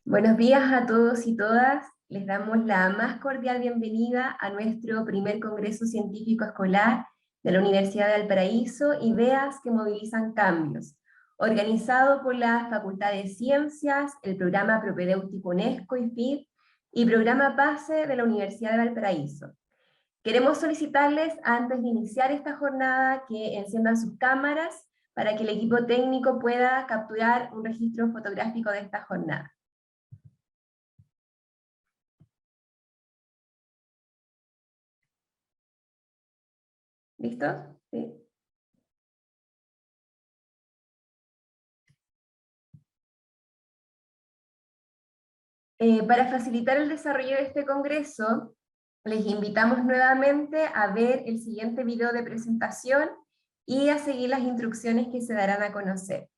Buenos días a todos y todas. Les damos la más cordial bienvenida a nuestro primer Congreso Científico Escolar de la Universidad de Valparaíso, Ideas que Movilizan Cambios, organizado por la Facultad de Ciencias, el Programa Propedéutico UNESCO y FID, y Programa PASE de la Universidad de Valparaíso. Queremos solicitarles, antes de iniciar esta jornada, que enciendan sus cámaras para que el equipo técnico pueda capturar un registro fotográfico de esta jornada. ¿Listos? Sí. Para facilitar el desarrollo de este congreso, les invitamos nuevamente a ver el siguiente video de presentación y a seguir las instrucciones que se darán a conocer.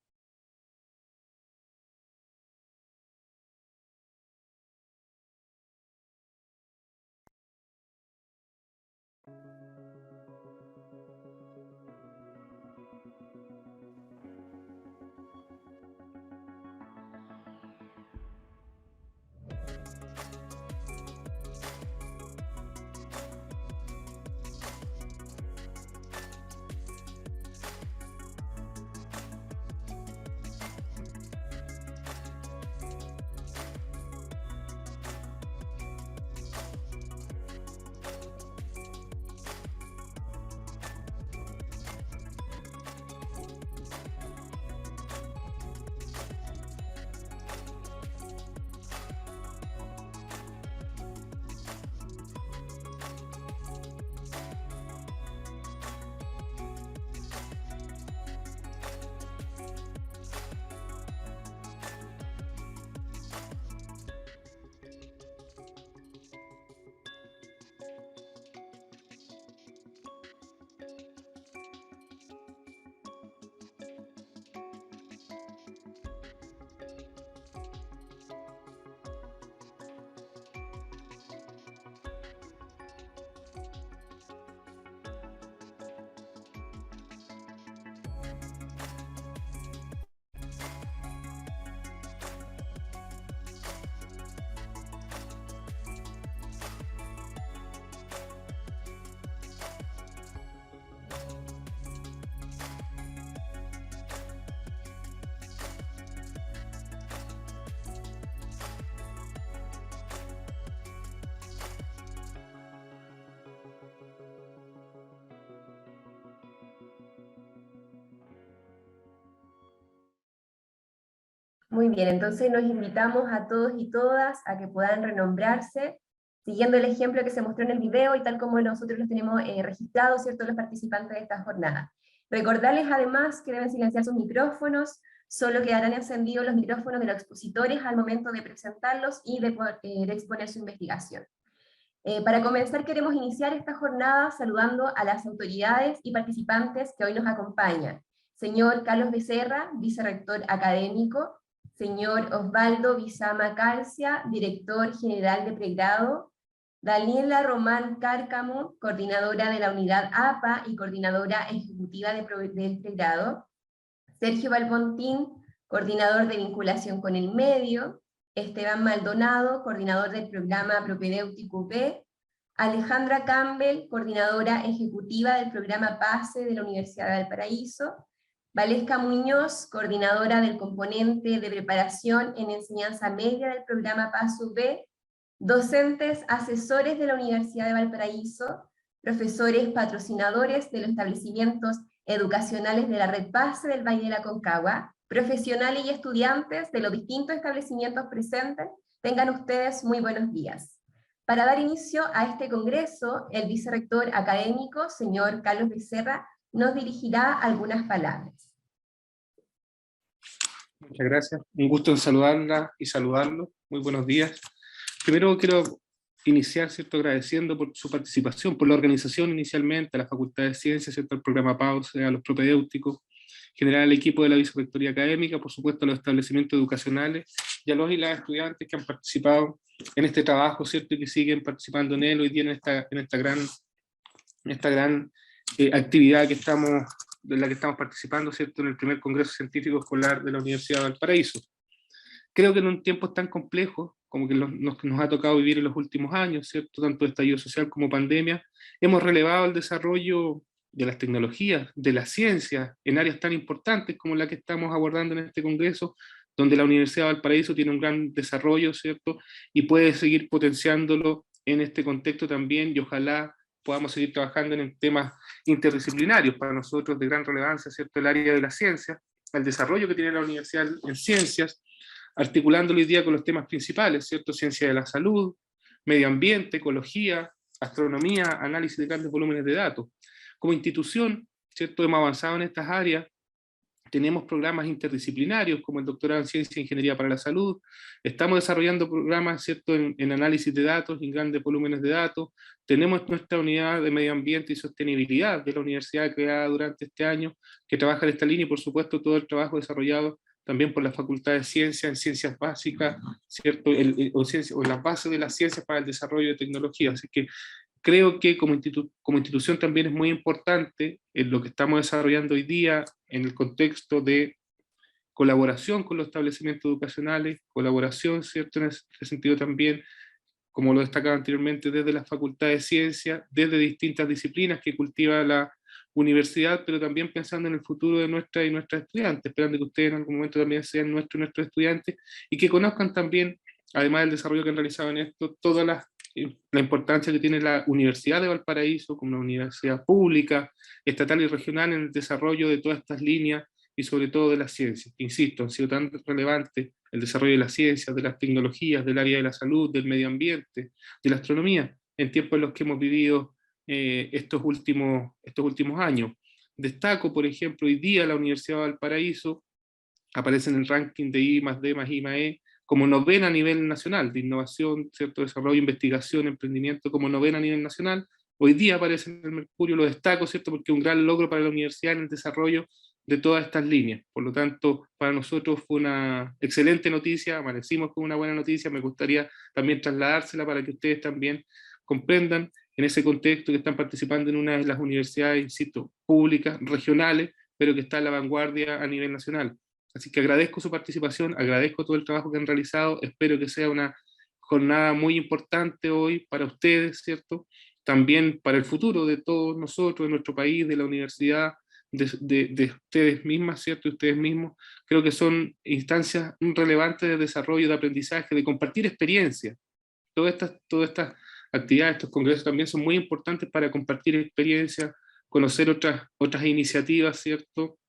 Muy bien, entonces nos invitamos a todos y todas a que puedan renombrarse, siguiendo el ejemplo que se mostró en el video y tal como nosotros los tenemos registrados, ¿cierto?, los participantes de esta jornada. Recordarles además que deben silenciar sus micrófonos, solo quedarán encendidos los micrófonos de los expositores al momento de presentarlos y de exponer su investigación. Para comenzar queremos iniciar esta jornada saludando a las autoridades y participantes que hoy nos acompañan. Señor Carlos Becerra, vicerrector académico, señor Osvaldo Bizama Calcia, director general de pregrado, Daniela Román Cárcamo, coordinadora de la unidad APA y coordinadora ejecutiva del pregrado, Sergio Balbontín, coordinador de vinculación con el medio, Esteban Maldonado, coordinador del programa Propedéutico B, Alejandra Campbell, coordinadora ejecutiva del programa PASE de la Universidad de Valparaíso, Valesca Muñoz, coordinadora del componente de preparación en enseñanza media del programa PASU B, docentes asesores de la Universidad de Valparaíso, profesores patrocinadores de los establecimientos educacionales de la red PASE del Valle de la Concagua, profesionales y estudiantes de los distintos establecimientos presentes, tengan ustedes muy buenos días. Para dar inicio a este congreso, el vicerrector académico, señor Carlos Becerra, nos dirigirá algunas palabras. Muchas gracias. Un gusto en saludarla y saludarlo. Muy buenos días. Primero quiero iniciar, ¿cierto?, agradeciendo por su participación, por la organización inicialmente, a la Facultad de Ciencias, ¿cierto?, al programa PAUSE, a los propedéuticos, general al equipo de la Vicerrectoría Académica, por supuesto a los establecimientos educacionales y a los y las estudiantes que han participado en este trabajo, ¿cierto?, y que siguen participando en él hoy día en esta gran actividad de la que estamos participando, ¿cierto?, en el primer Congreso Científico Escolar de la Universidad de Valparaíso. Creo que en un tiempo tan complejo como que nos ha tocado vivir en los últimos años, ¿cierto? Tanto estallido social como pandemia, hemos relevado el desarrollo de las tecnologías, de la ciencia, en áreas tan importantes como la que estamos abordando en este congreso, donde la Universidad de Valparaíso tiene un gran desarrollo, ¿cierto? Y puede seguir potenciándolo en este contexto también, y ojalá podamos seguir trabajando en temas interdisciplinarios para nosotros de gran relevancia, ¿cierto? El área de la ciencia, el desarrollo que tiene la universidad en ciencias, articulándolo hoy día con los temas principales, ¿cierto? Ciencia de la salud, medio ambiente, ecología, astronomía, análisis de grandes volúmenes de datos. Como institución, ¿cierto? Hemos avanzado en estas áreas, tenemos programas interdisciplinarios como el doctorado en Ciencia e Ingeniería para la Salud, estamos desarrollando programas, ¿cierto? En análisis de datos, en grandes volúmenes de datos, tenemos nuestra unidad de medio ambiente y sostenibilidad de la universidad creada durante este año, que trabaja en esta línea y por supuesto todo el trabajo desarrollado también por la Facultad de Ciencias, en Ciencias Básicas, ¿cierto? O las bases de las ciencias para el desarrollo de tecnología. Así que creo que como institución también es muy importante en lo que estamos desarrollando hoy día en el contexto de colaboración con los establecimientos educacionales, colaboración, ¿cierto? En ese sentido también, como lo destacaba anteriormente, desde la Facultad de Ciencias, desde distintas disciplinas que cultiva la universidad, pero también pensando en el futuro de nuestras y nuestras estudiantes, esperando que ustedes en algún momento también sean nuestros y nuestros estudiantes, y que conozcan también, además del desarrollo que han realizado en esto, toda la importancia que tiene la Universidad de Valparaíso como una universidad pública, estatal y regional en el desarrollo de todas estas líneas y sobre todo de la ciencia. Insisto, han sido tan relevantes el desarrollo de las ciencias, de las tecnologías, del área de la salud, del medio ambiente, de la astronomía, en tiempos en los que hemos vivido estos últimos años. Destaco, por ejemplo, hoy día la Universidad de Valparaíso aparece en el ranking de I más D más I más E como novena a nivel nacional, de innovación, cierto desarrollo, investigación, emprendimiento, como novena a nivel nacional. Hoy día aparece en el Mercurio, lo destaco, ¿cierto? Porque es un gran logro para la universidad en el desarrollo de todas estas líneas. Por lo tanto, para nosotros fue una excelente noticia, amanecimos con una buena noticia, me gustaría también trasladársela para que ustedes también comprendan en ese contexto que están participando en una de las universidades, insisto, públicas, regionales, pero que está en la vanguardia a nivel nacional. Así que agradezco su participación, agradezco todo el trabajo que han realizado, espero que sea una jornada muy importante hoy para ustedes, ¿cierto? También para el futuro de todos nosotros, de nuestro país, de la universidad, de ustedes mismas, ¿cierto? Y ustedes mismos. Creo que son instancias relevantes de desarrollo, de aprendizaje, de compartir experiencias. Todas estas actividades, estos congresos también son muy importantes para compartir experiencias, conocer otras iniciativas, ¿cierto?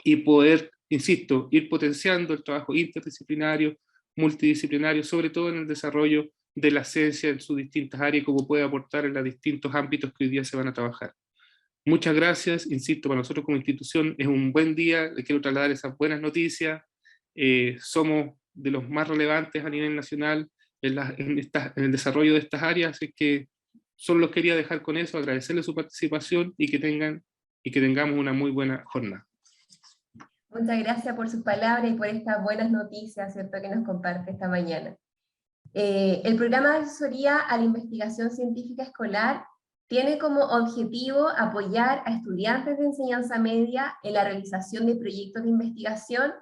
Y poder, insisto, ir potenciando el trabajo interdisciplinario, multidisciplinario, sobre todo en el desarrollo de la ciencia en sus distintas áreas y cómo puede aportar en los distintos ámbitos que hoy día se van a trabajar. Muchas gracias, insisto, para nosotros como institución es un buen día, les quiero trasladar esas buenas noticias, somos de los más relevantes a nivel nacional en el desarrollo de estas áreas, así que solo los quería dejar con eso, agradecerles su participación y que tengamos una muy buena jornada. Muchas gracias por sus palabras y por estas buenas noticias, ¿cierto?, que nos comparte esta mañana. El programa de asesoría a la investigación científica escolar tiene como objetivo apoyar a estudiantes de enseñanza media en la realización de proyectos de investigación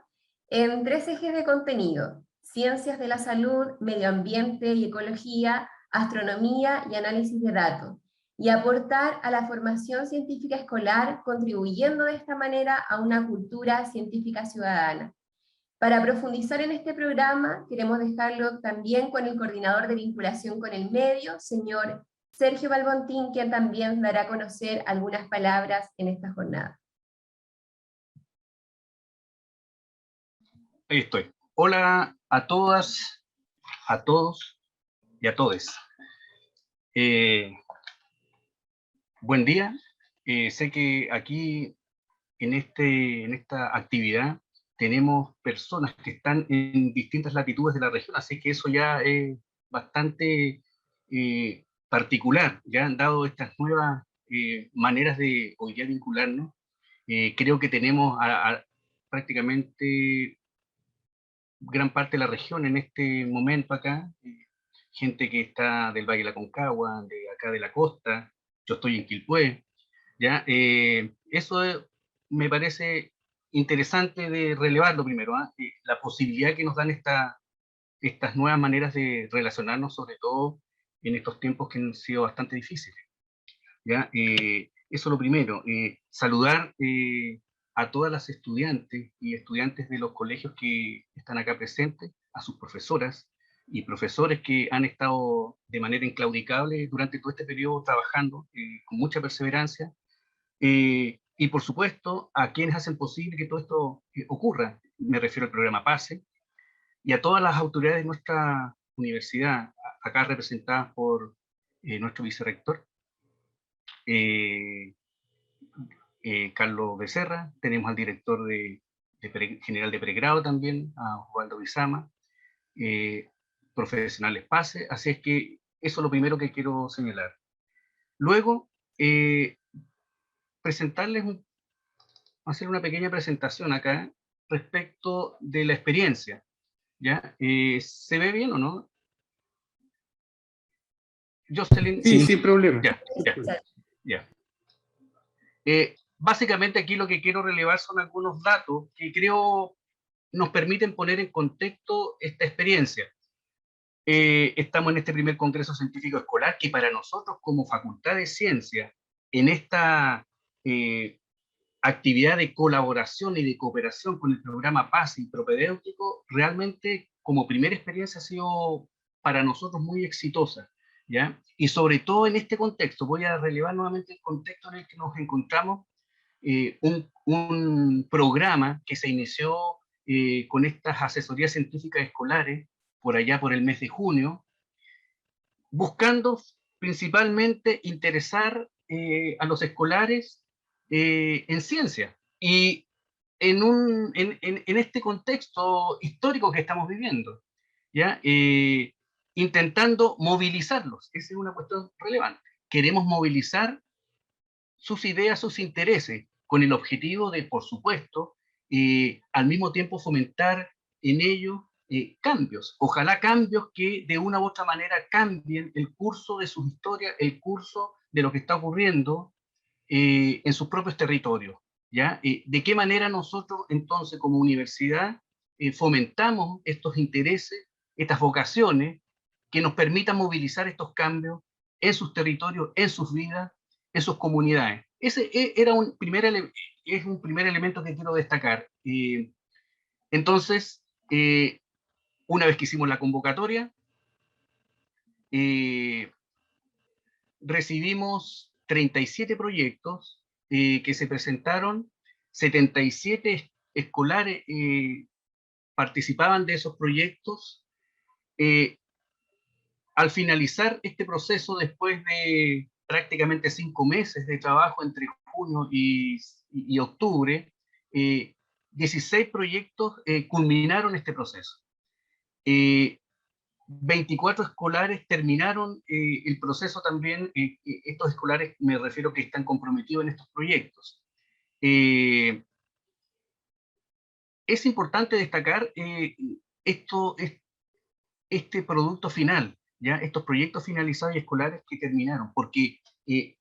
en 3 ejes de contenido: ciencias de la salud, medio ambiente y ecología, astronomía y análisis de datos, y aportar a la formación científica escolar, contribuyendo de esta manera a una cultura científica ciudadana. Para profundizar en este programa, queremos dejarlo también con el coordinador de vinculación con el medio, señor Sergio Balbontín, quien también dará a conocer algunas palabras en esta jornada. Ahí estoy. Hola a todas, a todos y a todes. Buen día. Sé que aquí en esta actividad tenemos personas que están en distintas latitudes de la región, así que eso ya es bastante particular. Ya han dado estas nuevas maneras de hoy día vincularnos. Creo que tenemos prácticamente gran parte de la región en este momento acá, gente que está del Valle de la Concagua, de acá de la costa, yo estoy en Quilpué, ¿ya? Me parece interesante de relevarlo primero, la posibilidad que nos dan estas nuevas maneras de relacionarnos, sobre todo en estos tiempos que han sido bastante difíciles. ¿Ya? Eso lo primero. Saludar a todas las estudiantes y estudiantes de los colegios que están acá presentes, a sus profesoras y profesores que han estado de manera inclaudicable durante todo este periodo trabajando con mucha perseverancia. Y por supuesto, a quienes hacen posible que todo esto ocurra. Me refiero al programa PASE y a todas las autoridades de nuestra universidad, acá representadas por nuestro vicerrector, Carlos Becerra. Tenemos al director general de pregrado también, a Osvaldo Bizama, profesionales PASE, así es que eso es lo primero que quiero señalar. Luego, hacer una pequeña presentación acá respecto de la experiencia. ¿Ya? ¿Se ve bien o no? Jocelyn. Sí, sin problema. Ya. Básicamente aquí lo que quiero relevar son algunos datos que creo nos permiten poner en contexto esta experiencia. Estamos en este primer Congreso Científico Escolar que para nosotros como Facultad de Ciencias, en esta actividad de colaboración y de cooperación con el programa PASE y propedéutico, realmente como primera experiencia ha sido para nosotros muy exitosa, ¿ya? Y sobre todo en este contexto, voy a relevar nuevamente el contexto en el que nos encontramos, un programa que se inició con estas asesorías científicas escolares por allá por el mes de junio, buscando principalmente interesar a los escolares en ciencia y en este contexto histórico que estamos viviendo, ¿ya? Intentando movilizarlos. Esa es una cuestión relevante. Queremos movilizar sus ideas, sus intereses, con el objetivo de, por supuesto, al mismo tiempo fomentar en ellos cambios. Ojalá cambios que de una u otra manera cambien el curso de sus historias, el curso de lo que está ocurriendo en sus propios territorios. ¿Ya? ¿De qué manera nosotros entonces como universidad fomentamos estos intereses, estas vocaciones que nos permitan movilizar estos cambios en sus territorios, en sus vidas, en sus comunidades? Ese es un primer elemento que quiero destacar. Entonces, una vez que hicimos la convocatoria, recibimos 37 proyectos que se presentaron, 77 escolares participaban de esos proyectos. Al finalizar este proceso, después de prácticamente 5 meses de trabajo entre junio y octubre, 16 proyectos culminaron este proceso. 24 escolares terminaron el proceso también. Estos escolares me refiero que están comprometidos en estos proyectos. Es importante destacar este producto final, ¿ya? Estos proyectos finalizados y escolares que terminaron, porque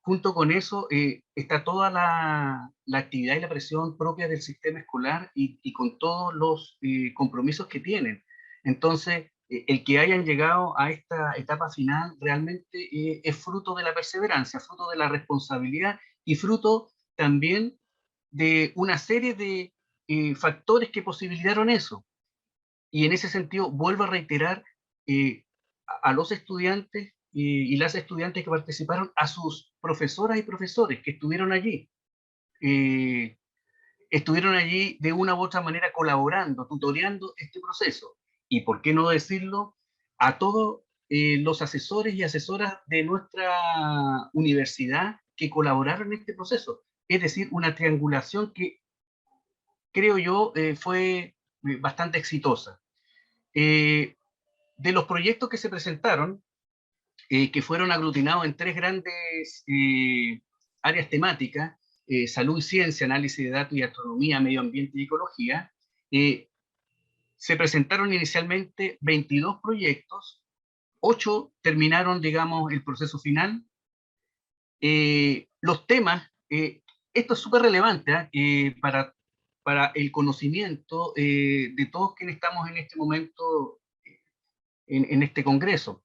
junto con eso está toda la actividad y la presión propia del sistema escolar y con todos los compromisos que tienen. Entonces, el que hayan llegado a esta etapa final realmente es fruto de la perseverancia, fruto de la responsabilidad y fruto también de una serie de factores que posibilitaron eso. Y en ese sentido, vuelvo a reiterar a los estudiantes y las estudiantes que participaron, a sus profesoras y profesores que estuvieron allí. Estuvieron allí de una u otra manera colaborando, tutoreando este proceso. Y por qué no decirlo, a todos los asesores y asesoras de nuestra universidad que colaboraron en este proceso. Es decir, una triangulación que creo yo fue bastante exitosa. De los proyectos que se presentaron, que fueron aglutinados en 3 grandes áreas temáticas, salud y ciencia, análisis de datos y astronomía, medio ambiente y ecología, se presentaron inicialmente 22 proyectos, 8 terminaron, digamos, el proceso final. Los temas, esto es súper relevante para para el conocimiento de todos quienes estamos en este momento en este congreso.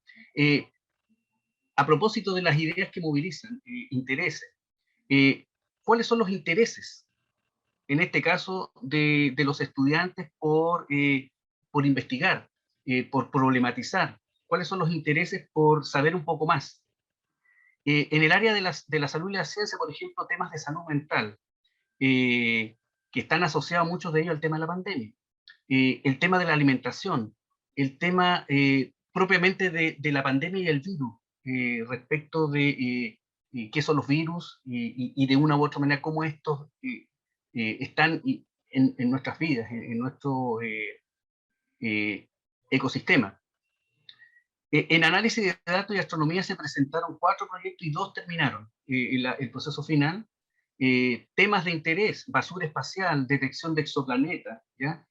A propósito de las ideas que movilizan, intereses, ¿cuáles son los intereses, en este caso, de los estudiantes por investigar, por problematizar? ¿Cuáles son los intereses por saber un poco más? En el área de la salud y la ciencia, por ejemplo, temas de salud mental, que están asociados muchos de ellos al tema de la pandemia. El tema de la alimentación, el tema propiamente de la pandemia y el virus, respecto de qué son los virus y de una u otra manera cómo estos están en nuestras vidas, en nuestro ecosistema. En análisis de datos y astronomía se presentaron 4 proyectos y 2 terminaron el proceso final. Temas de interés, basura espacial, detección de exoplanetas, ¿ya?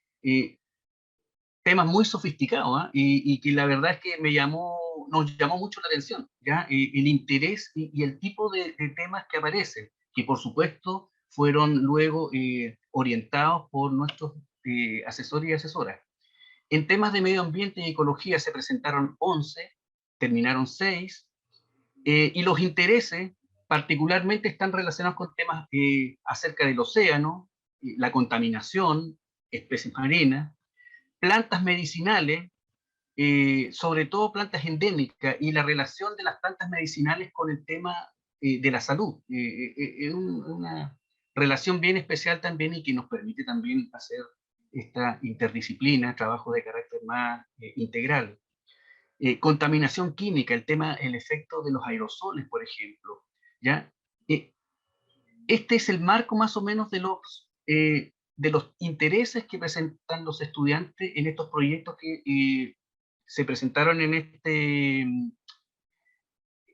Temas muy sofisticados, ¿eh? Y que la verdad es que nos llamó mucho la atención, ¿ya? El interés y el tipo de temas que aparecen, que por supuesto fueron luego orientados por nuestros asesores y asesoras. En temas de medio ambiente y ecología se presentaron 11, terminaron 6, y los intereses particularmente están relacionados con temas acerca del océano, la contaminación, especies marinas, plantas medicinales, sobre todo plantas endémicas, y la relación de las plantas medicinales con el tema de la salud. Es una relación bien especial también y que nos permite también hacer esta interdisciplina, trabajo de carácter más integral. Contaminación química, el efecto de los aerosoles, por ejemplo, ¿ya? Este es el marco más o menos de los intereses que presentan los estudiantes en estos proyectos que se presentaron en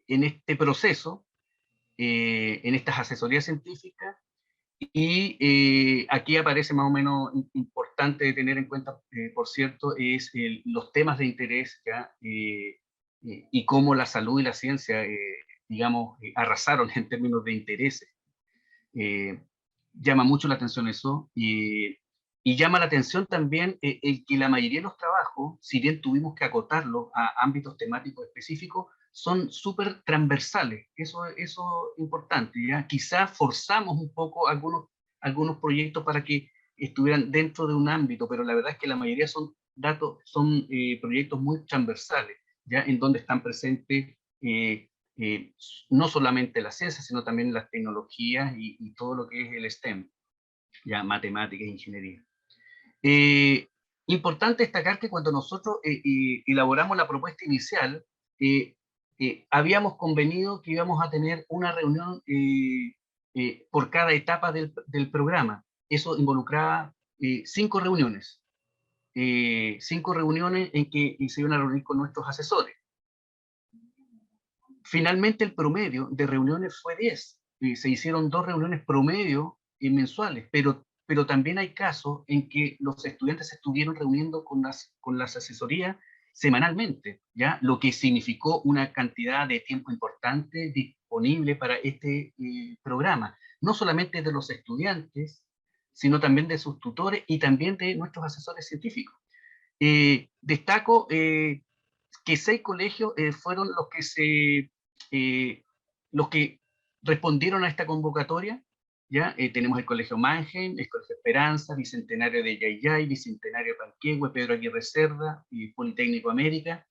este proceso, en estas asesorías científicas. Y aquí aparece más o menos importante de tener en cuenta, por cierto, es los temas de interés, ¿ya? Y cómo la salud y la ciencia, digamos, arrasaron en términos de intereses. Llama mucho la atención eso, y llama la atención también el que la mayoría de los trabajos, si bien tuvimos que acotarlos a ámbitos temáticos específicos, son súper transversales. Eso es importante, ¿ya? Quizás forzamos un poco algunos proyectos para que estuvieran dentro de un ámbito, pero la verdad es que la mayoría son proyectos muy transversales, ¿ya? En donde están presentes no solamente la ciencia, sino también las tecnologías y todo lo que es el STEM, ya matemáticas e ingeniería. Importante destacar que cuando nosotros elaboramos la propuesta inicial, habíamos convenido que íbamos a tener una reunión por cada etapa del programa. Eso involucraba 5 reuniones. 5 reuniones en que se iban a reunir con nuestros asesores. Finalmente el promedio de reuniones fue 10. Se hicieron 2 reuniones promedio mensuales, pero también hay casos en que los estudiantes se estuvieron reuniendo con las asesorías semanalmente, ¿ya? Lo que significó una cantidad de tiempo importante disponible para este programa, no solamente de los estudiantes, sino también de sus tutores y también de nuestros asesores científicos. Destaco que 6 colegios fueron los que respondieron a esta convocatoria, ¿ya? Tenemos el Colegio Mannheim, el Colegio Esperanza, Bicentenario de Yayay, Bicentenario de Panquehue, Pedro Aguirre Cerda y Politécnico América.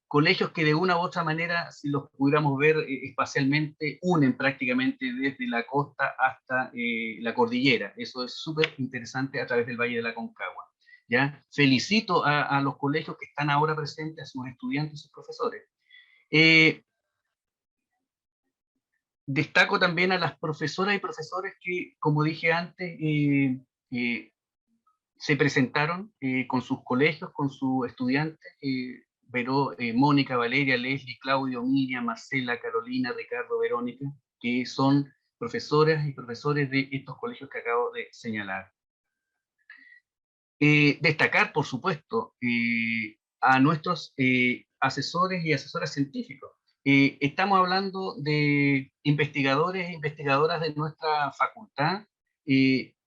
Colegios que de una u otra manera, si los pudiéramos ver espacialmente, unen prácticamente desde la costa hasta la cordillera. Eso es súper interesante a través del Valle de la Concagua. ¿Ya? Felicito a los colegios que están ahora presentes, a sus estudiantes y sus profesores. Destaco también a las profesoras y profesores que, como dije antes, se presentaron con sus colegios, con sus estudiantes, Mónica, Valeria, Leslie, Claudio, Miriam, Marcela, Carolina, Ricardo, Verónica, que son profesoras y profesores de estos colegios que acabo de señalar. Destacar, por supuesto, a nuestros asesores y asesoras científicos. Estamos hablando de investigadores e investigadoras de nuestra facultad,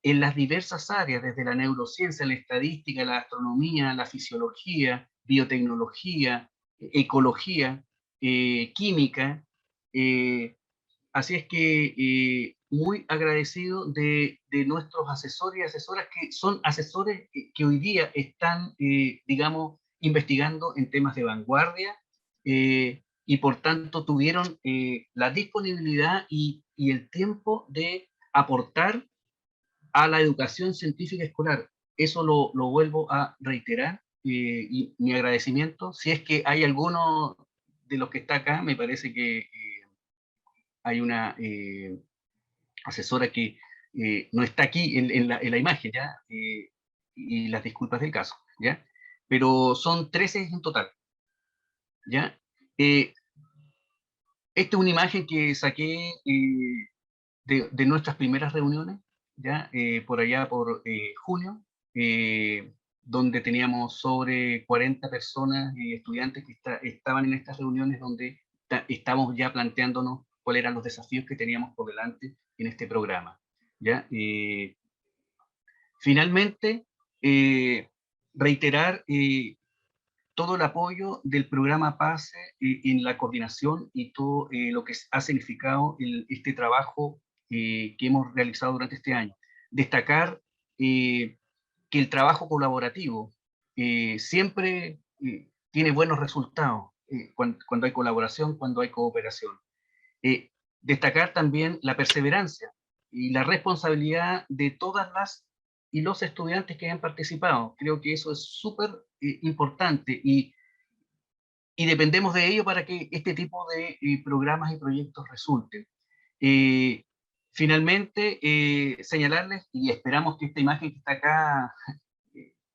en las diversas áreas, desde la neurociencia, la estadística, la astronomía, la fisiología, biotecnología, ecología, química. Así es que muy agradecido de nuestros asesores y asesoras, que son asesores que hoy día están, digamos, investigando en temas de vanguardia, y por tanto tuvieron la disponibilidad y el tiempo de aportar a la educación científica escolar. Eso lo vuelvo a reiterar, y mi agradecimiento. Si es que hay alguno de los que está acá, me parece que hay una asesora que no está aquí en la imagen, ¿ya? Y las disculpas del caso, ¿ya? Pero son 13 en total, ¿ya? Esta es una imagen que saqué de nuestras primeras reuniones, ¿ya? Por allá por junio, donde teníamos sobre 40 personas y estudiantes que estaban en estas reuniones, donde estábamos ya planteándonos cuáles eran los desafíos que teníamos por delante en este programa, ¿ya? Finalmente, reiterar todo el apoyo del programa PASE en la coordinación y todo lo que ha significado este trabajo que hemos realizado durante este año. Destacar que el trabajo colaborativo siempre tiene buenos resultados cuando hay colaboración, cuando hay cooperación. Destacar también la perseverancia y la responsabilidad de todas las y los estudiantes que han participado. Creo que eso es súper importante, y dependemos de ello para que este tipo de programas y proyectos resulten. Finalmente, señalarles, y esperamos que esta imagen que está acá,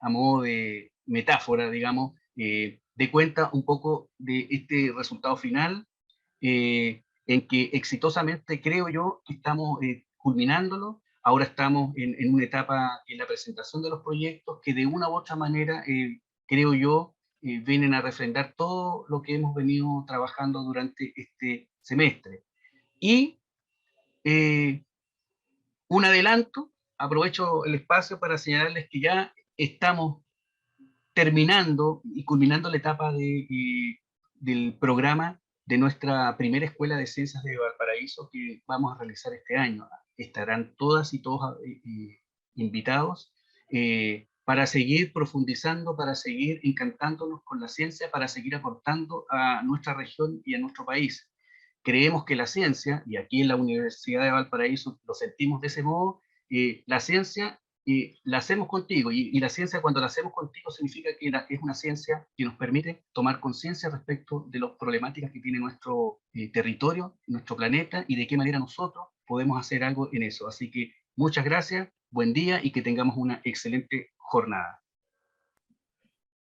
a modo de metáfora, digamos, dé cuenta un poco de este resultado final, en que exitosamente creo yo que estamos culminándolo. Ahora estamos en una etapa en la presentación de los proyectos que de una u otra manera, creo yo, vienen a refrendar todo lo que hemos venido trabajando durante este semestre. Y un adelanto, aprovecho el espacio para señalarles que ya estamos terminando y culminando la etapa del programa de nuestra primera Escuela de Ciencias de Valparaíso, que vamos a realizar este año. Estarán todas y todos invitados para seguir profundizando, para seguir encantándonos con la ciencia, para seguir aportando a nuestra región y a nuestro país. Creemos que la ciencia, y aquí en la Universidad de Valparaíso lo sentimos de ese modo, la ciencia la hacemos contigo, y la ciencia, cuando la hacemos contigo, significa que es una ciencia que nos permite tomar conciencia respecto de las problemáticas que tiene nuestro territorio, nuestro planeta, y de qué manera nosotros podemos hacer algo en eso. Así que muchas gracias, buen día, y que tengamos una excelente jornada.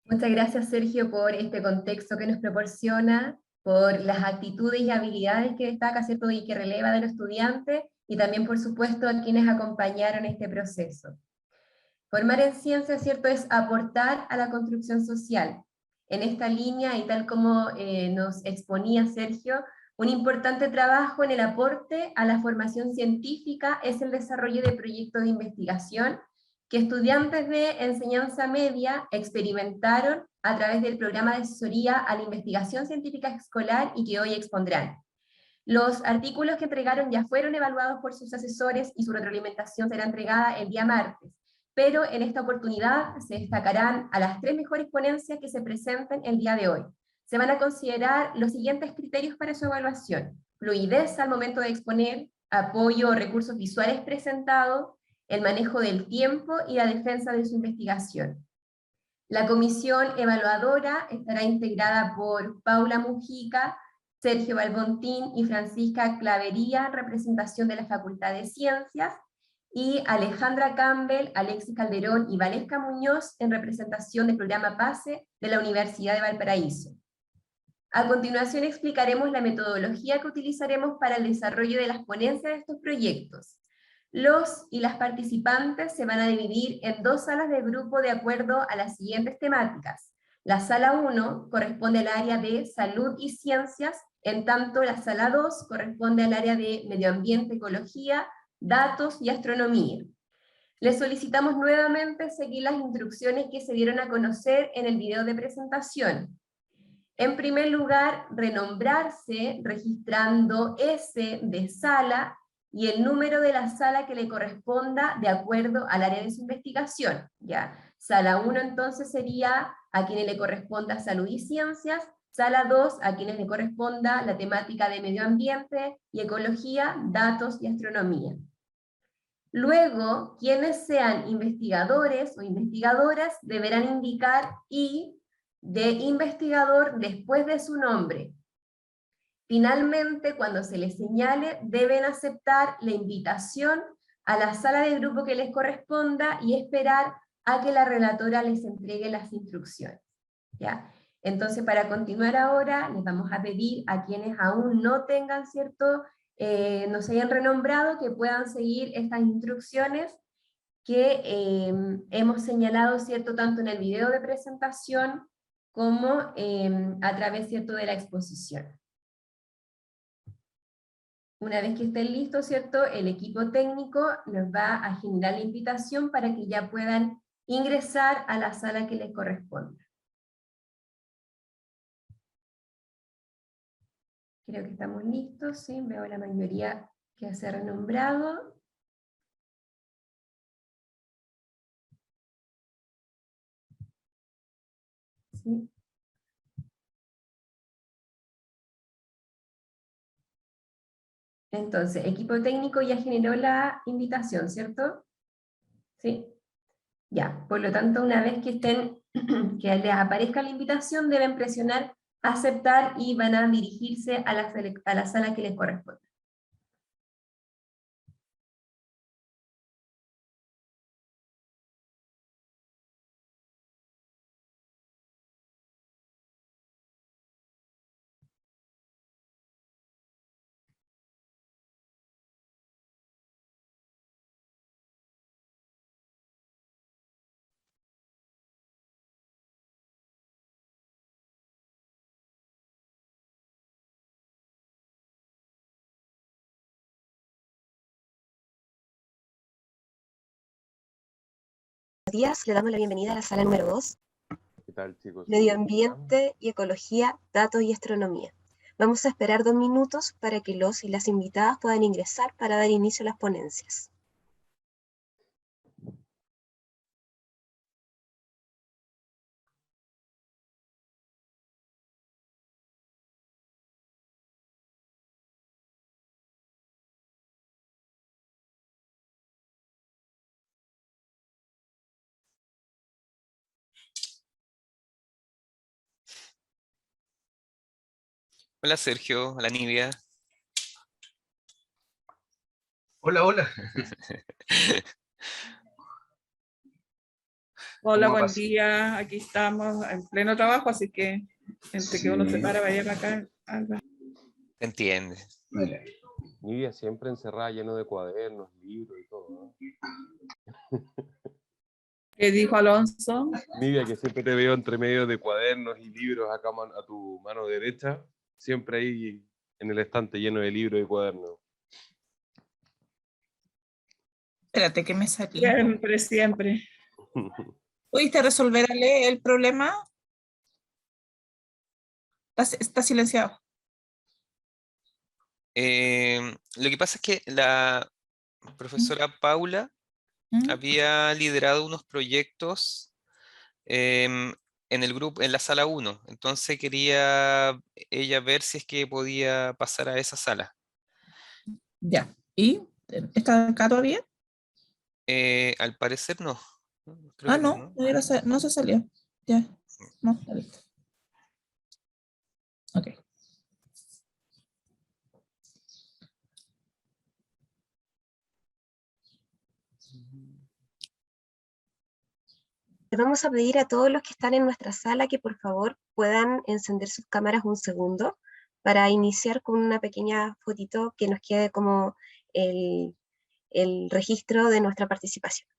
Muchas gracias, Sergio, por este contexto que nos proporciona, por las actitudes y habilidades que destaca, ¿cierto?, y que releva de los estudiantes, y también, por supuesto, a quienes acompañaron este proceso. Formar en ciencia, ¿cierto?, es aportar a la construcción social. En esta línea, y tal como nos exponía Sergio, un importante trabajo en el aporte a la formación científica es el desarrollo de proyectos de investigación que estudiantes de enseñanza media experimentaron a través del programa de asesoría a la investigación científica escolar y que hoy expondrán. Los artículos que entregaron ya fueron evaluados por sus asesores y su retroalimentación será entregada el día martes, pero en esta oportunidad se destacarán a las 3 mejores ponencias que se presenten el día de hoy. Se van a considerar los siguientes criterios para su evaluación: fluidez al momento de exponer, apoyo o recursos visuales presentados, el manejo del tiempo y la defensa de su investigación. La comisión evaluadora estará integrada por Paula Mujica, Sergio Balbontín y Francisca Clavería, en representación de la Facultad de Ciencias, y Alejandra Campbell, Alexis Calderón y Valesca Muñoz, en representación del programa PASE de la Universidad de Valparaíso. A continuación explicaremos la metodología que utilizaremos para el desarrollo de las ponencias de estos proyectos. Los y las participantes se van a dividir en 2 salas de grupo de acuerdo a las siguientes temáticas. La sala 1 corresponde al área de salud y ciencias, en tanto la sala 2 corresponde al área de medio ambiente, ecología, datos y astronomía. Les solicitamos nuevamente seguir las instrucciones que se dieron a conocer en el video de presentación. En primer lugar, renombrarse registrando S de sala y el número de la sala que le corresponda de acuerdo al área de su investigación. ¿Ya? Sala 1 entonces sería a quienes le corresponda salud y ciencias, sala 2 a quienes le corresponda la temática de medio ambiente y ecología, datos y astronomía. Luego, quienes sean investigadores o investigadoras deberán indicar I de investigador después de su nombre. Finalmente, cuando se les señale, deben aceptar la invitación a la sala de grupo que les corresponda y esperar a que la relatora les entregue las instrucciones. ¿Ya? Entonces, para continuar ahora, les vamos a pedir a quienes aún no tengan no se hayan renombrado, que puedan seguir estas instrucciones que hemos señalado, ¿cierto?, tanto en el video de presentación como a través, ¿cierto?, de la exposición. Una vez que estén listos, ¿cierto?, el equipo técnico nos va a generar la invitación para que ya puedan ingresar a la sala que les corresponda. Creo que estamos listos, ¿sí? Veo la mayoría que se ha renombrado. ¿Sí? Entonces, equipo técnico ya generó la invitación, ¿cierto? ¿Sí? Ya, por lo tanto, una vez que que les aparezca la invitación, deben presionar aceptar y van a dirigirse a la sala que les corresponde. Buenos días, le damos la bienvenida a la sala número 2, ¿Qué tal, chicos? Medio Ambiente y Ecología, Datos y Astronomía. Vamos a esperar 2 minutos para que los y las invitadas puedan ingresar para dar inicio a las ponencias. Hola Sergio, hola Nivia. Hola, hola. Hola, ¿Cómo buen vas? día. Aquí estamos en pleno trabajo, así que entre que uno se para, vaya para acá. ¿Te entiendes? Vale. Nidia siempre encerrada, lleno de cuadernos, libros y todo, ¿no? ¿Qué dijo Alonso? Nidia, que siempre te veo entre medio de cuadernos y libros acá a tu mano derecha, siempre ahí en el estante lleno de libros y cuadernos. Espérate que me salí. Siempre, siempre. ¿Pudiste resolver el problema? Está silenciado. Lo que pasa es que la profesora Paula ¿Mm? había liderado unos proyectos en el grupo, en la sala 1, entonces quería ella ver si es que podía pasar a esa sala. Ya. ¿Y está acá todavía? Al parecer no. Creo que no, No, ¿no? no se salió. Ya. No, está listo. Ok. Les vamos a pedir a todos los que están en nuestra sala que por favor puedan encender sus cámaras un segundo para iniciar con una pequeña fotito que nos quede como el registro de nuestra participación.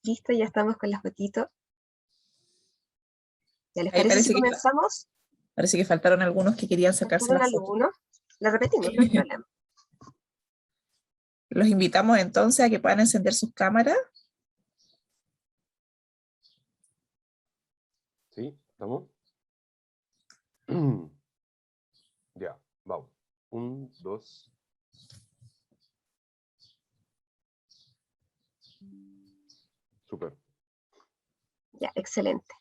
Listo, ya estamos con la fotito. ¿Ya les Ahí parece si parece que, comenzamos? parece que faltaron algunos que querían sacarse Faltaron la foto. algunos. La repetimos, no hay problema. Los invitamos entonces a que puedan encender sus cámaras. ¿Sí? ¿Estamos? Ya, vamos. 1, 2. Súper. Ya, excelente.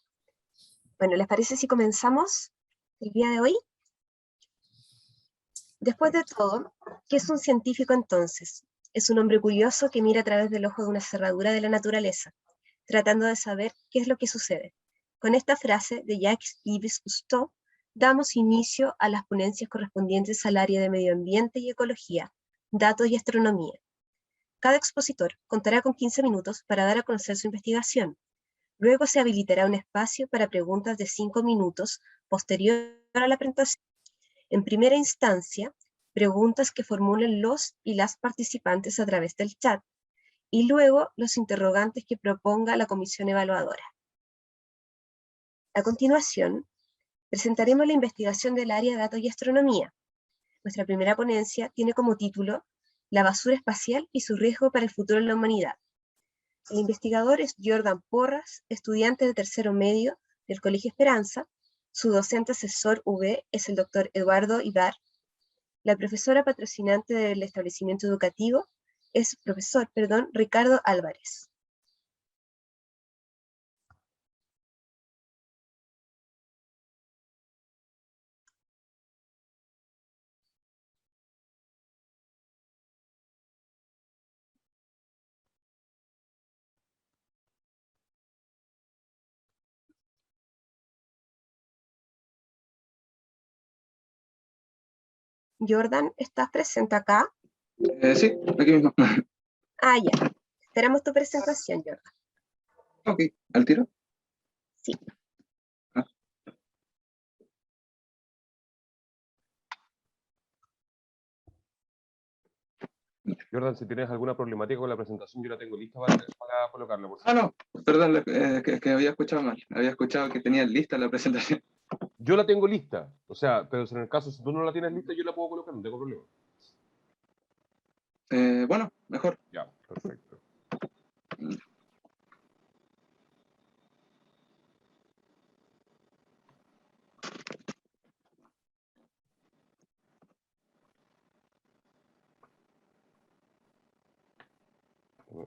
Bueno, ¿les parece si comenzamos el día de hoy? Después de todo, ¿qué es un científico entonces? Es un hombre curioso que mira a través del ojo de una cerradura de la naturaleza, tratando de saber qué es lo que sucede. Con esta frase de Jacques-Yves Cousteau, damos inicio a las ponencias correspondientes al área de medio ambiente y ecología, datos y astronomía. Cada expositor contará con 15 minutos para dar a conocer su investigación. Luego se habilitará un espacio para preguntas de 5 minutos posterior a la presentación. En primera instancia, preguntas que formulen los y las participantes a través del chat, y luego los interrogantes que proponga la comisión evaluadora. A continuación, presentaremos la investigación del área de datos y astronomía. Nuestra primera ponencia tiene como título La basura espacial y su riesgo para el futuro de la humanidad. El investigador es Jordan Porras, estudiante de tercero medio del Colegio Esperanza. Su docente asesor V es el doctor Eduardo Ibar. La profesora patrocinante del establecimiento educativo es Ricardo Álvarez. Jordan, ¿estás presente acá? Sí, aquí mismo. Ah, ya. Esperamos tu presentación, Jordan. Ok, ¿al tiro? Sí. Ah. Jordan, si tienes alguna problemática con la presentación, yo la tengo lista para colocarla. Por Ah, no, perdón, que había escuchado mal. Había escuchado que tenía lista la presentación. Yo la tengo lista, o sea, pero en el caso, si tú no la tienes lista, yo la puedo colocar, no tengo problema. Bueno, mejor. Ya, perfecto.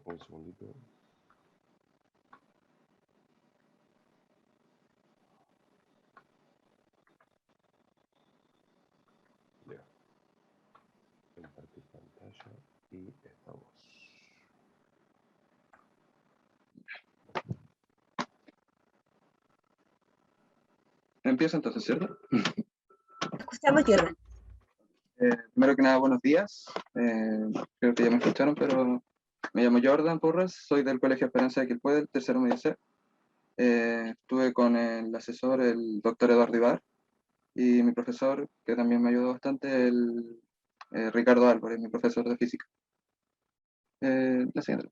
Un segundito. Ya. Compartir pantalla y estamos. Empiezo entonces, ¿cierto? Escuchamos, Jordan. Primero que nada, buenos días. Creo que ya me escucharon, pero me llamo Jordan Porras, soy del Colegio Esperanza de Quilpué, del tercero medio C. Estuve con el asesor, el doctor Eduardo Ibar, y mi profesor, que también me ayudó bastante, el Ricardo Álvarez, mi profesor de física. La siguiente.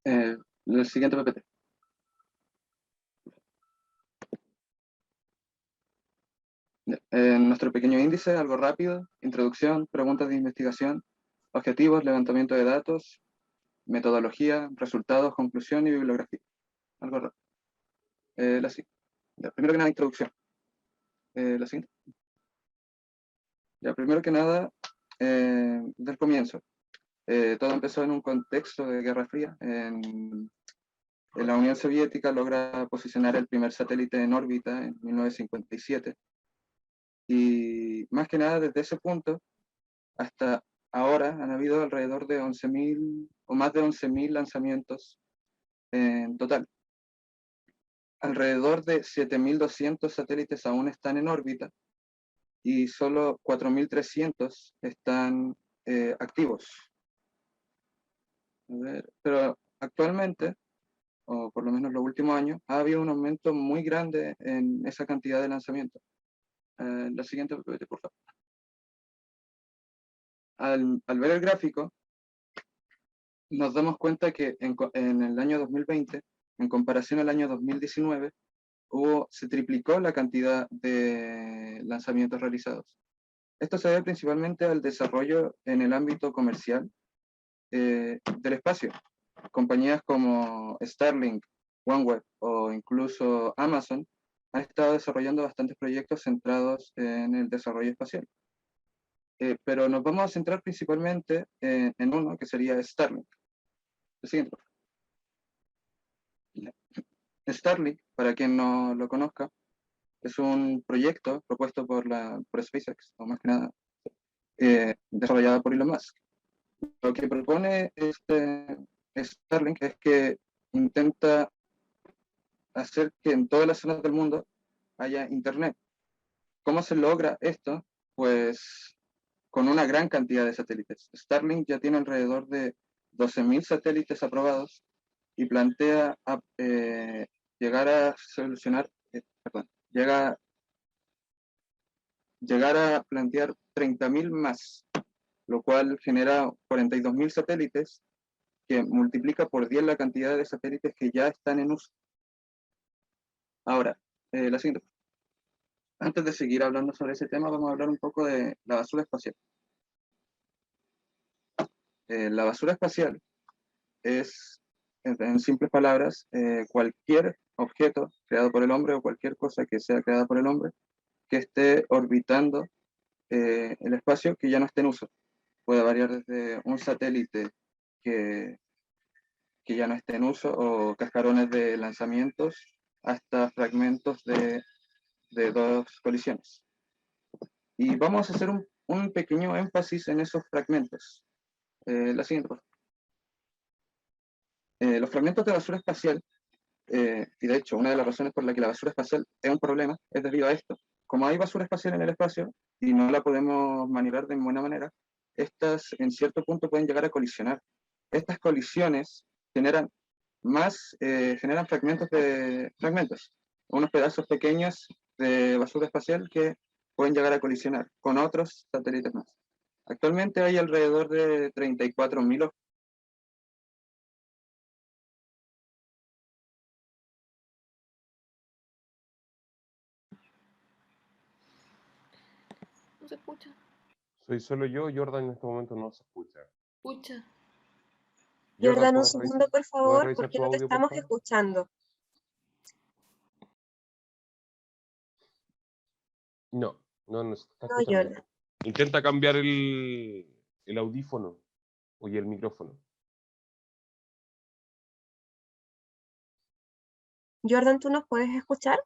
El siguiente PPT. Nuestro pequeño índice, algo rápido: introducción, preguntas de investigación, objetivos, levantamiento de datos, metodología, resultados, conclusión y bibliografía. Algo rápido. Primero que nada, introducción. La siguiente. Primero que nada, del comienzo. Todo empezó en un contexto de Guerra Fría. La Unión Soviética logra posicionar el primer satélite en órbita en 1957. Y más que nada, desde ese punto hasta ahora han habido alrededor de 11.000 o más de 11.000 lanzamientos en total. Alrededor de 7.200 satélites aún están en órbita y solo 4.300 están activos. Pero actualmente, o por lo menos los últimos años, ha habido un aumento muy grande en esa cantidad de lanzamientos. La siguiente, por favor. Al ver el gráfico, nos damos cuenta que en el año 2020, en comparación al año 2019, se triplicó la cantidad de lanzamientos realizados. Esto se debe principalmente al desarrollo en el ámbito comercial del espacio. Compañías como Starlink, OneWeb o incluso Amazon han estado desarrollando bastantes proyectos centrados en el desarrollo espacial. Pero nos vamos a centrar principalmente en uno que sería Starlink. El siguiente, por favor. Starlink, para quien no lo conozca, es un proyecto propuesto por SpaceX, o más que nada, desarrollado por Elon Musk. Lo que propone Starlink es que intenta hacer que en todas las zonas del mundo haya internet. ¿Cómo se logra esto? Pues con una gran cantidad de satélites. Starlink ya tiene alrededor de 12.000 satélites aprobados y plantea llegar a solucionar, llegar a plantear 30.000 más, lo cual genera 42.000 satélites, que multiplica por 10 la cantidad de satélites que ya están en uso. Ahora, la siguiente. Antes de seguir hablando sobre ese tema, vamos a hablar un poco de la basura espacial. La basura espacial es, en simples palabras, cualquier objeto creado por el hombre o cualquier cosa que sea creada por el hombre que esté orbitando el espacio que ya no esté en uso. Puede variar desde un satélite que ya no esté en uso o cascarones de lanzamientos hasta fragmentos de dos colisiones. Y vamos a hacer un pequeño énfasis en esos fragmentos. La siguiente, por favor. Los fragmentos de basura espacial, y de hecho una de las razones por la que la basura espacial es un problema, es debido a esto. Como hay basura espacial en el espacio y no la podemos maniobrar de buena manera, estas en cierto punto pueden llegar a colisionar. Estas colisiones generan generan fragmentos, unos pedazos pequeños de basura espacial que pueden llegar a colisionar con otros satélites más. Actualmente hay alrededor de 34.000. No se escucha. Soy solo yo, Jordan en este momento no se escucha. Escucha. Jordan, un ¿puedes segundo, por ¿puedes favor, revisar porque tu no te audio, estamos por favor? escuchando. No, no se está No, escuchando. Jordan. Intenta cambiar el audífono y el micrófono. Jordan, ¿tú nos puedes escuchar?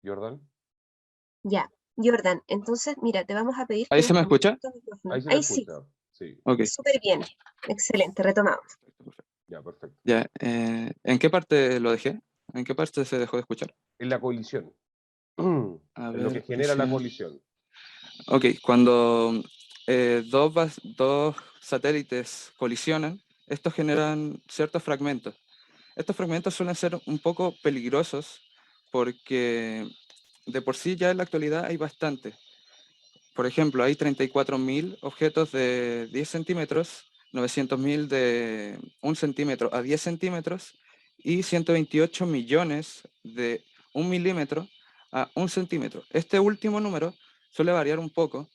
Jordan. Ya. Jordan, entonces, mira, te vamos a pedir que ¿Ahí se me desconectes escucha? tu micrófono. Ahí se te Ahí sí, escucha. Sí, Ok. súper bien. Excelente, retomamos. ya, perfecto. Ya, ¿en qué parte lo dejé? ¿En qué parte se dejó de escuchar? En la colisión. A En lo que ver, genera la colisión. Ok, cuando dos satélites colisionan, estos generan ciertos fragmentos. Estos fragmentos suelen ser un poco peligrosos porque de por sí ya en la actualidad hay bastante. Por ejemplo, hay 34.000 objetos de 10 centímetros, 900.000 de 1 centímetro a 10 centímetros y 128 millones de 1 milímetro a 1 centímetro. Este último número suele variar un poco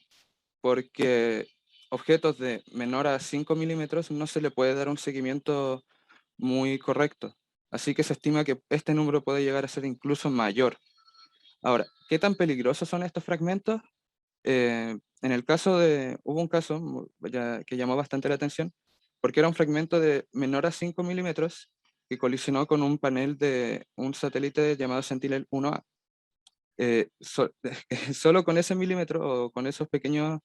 porque objetos de menor a 5 milímetros no se le puede dar un seguimiento muy correcto. Así que se estima que este número puede llegar a ser incluso mayor. Ahora, ¿qué tan peligrosos son estos fragmentos? Hubo un caso que llamó bastante la atención, porque era un fragmento de menor a 5 milímetros que colisionó con un panel de un satélite llamado Sentinel-1A. Solo con ese milímetro o con esos pequeños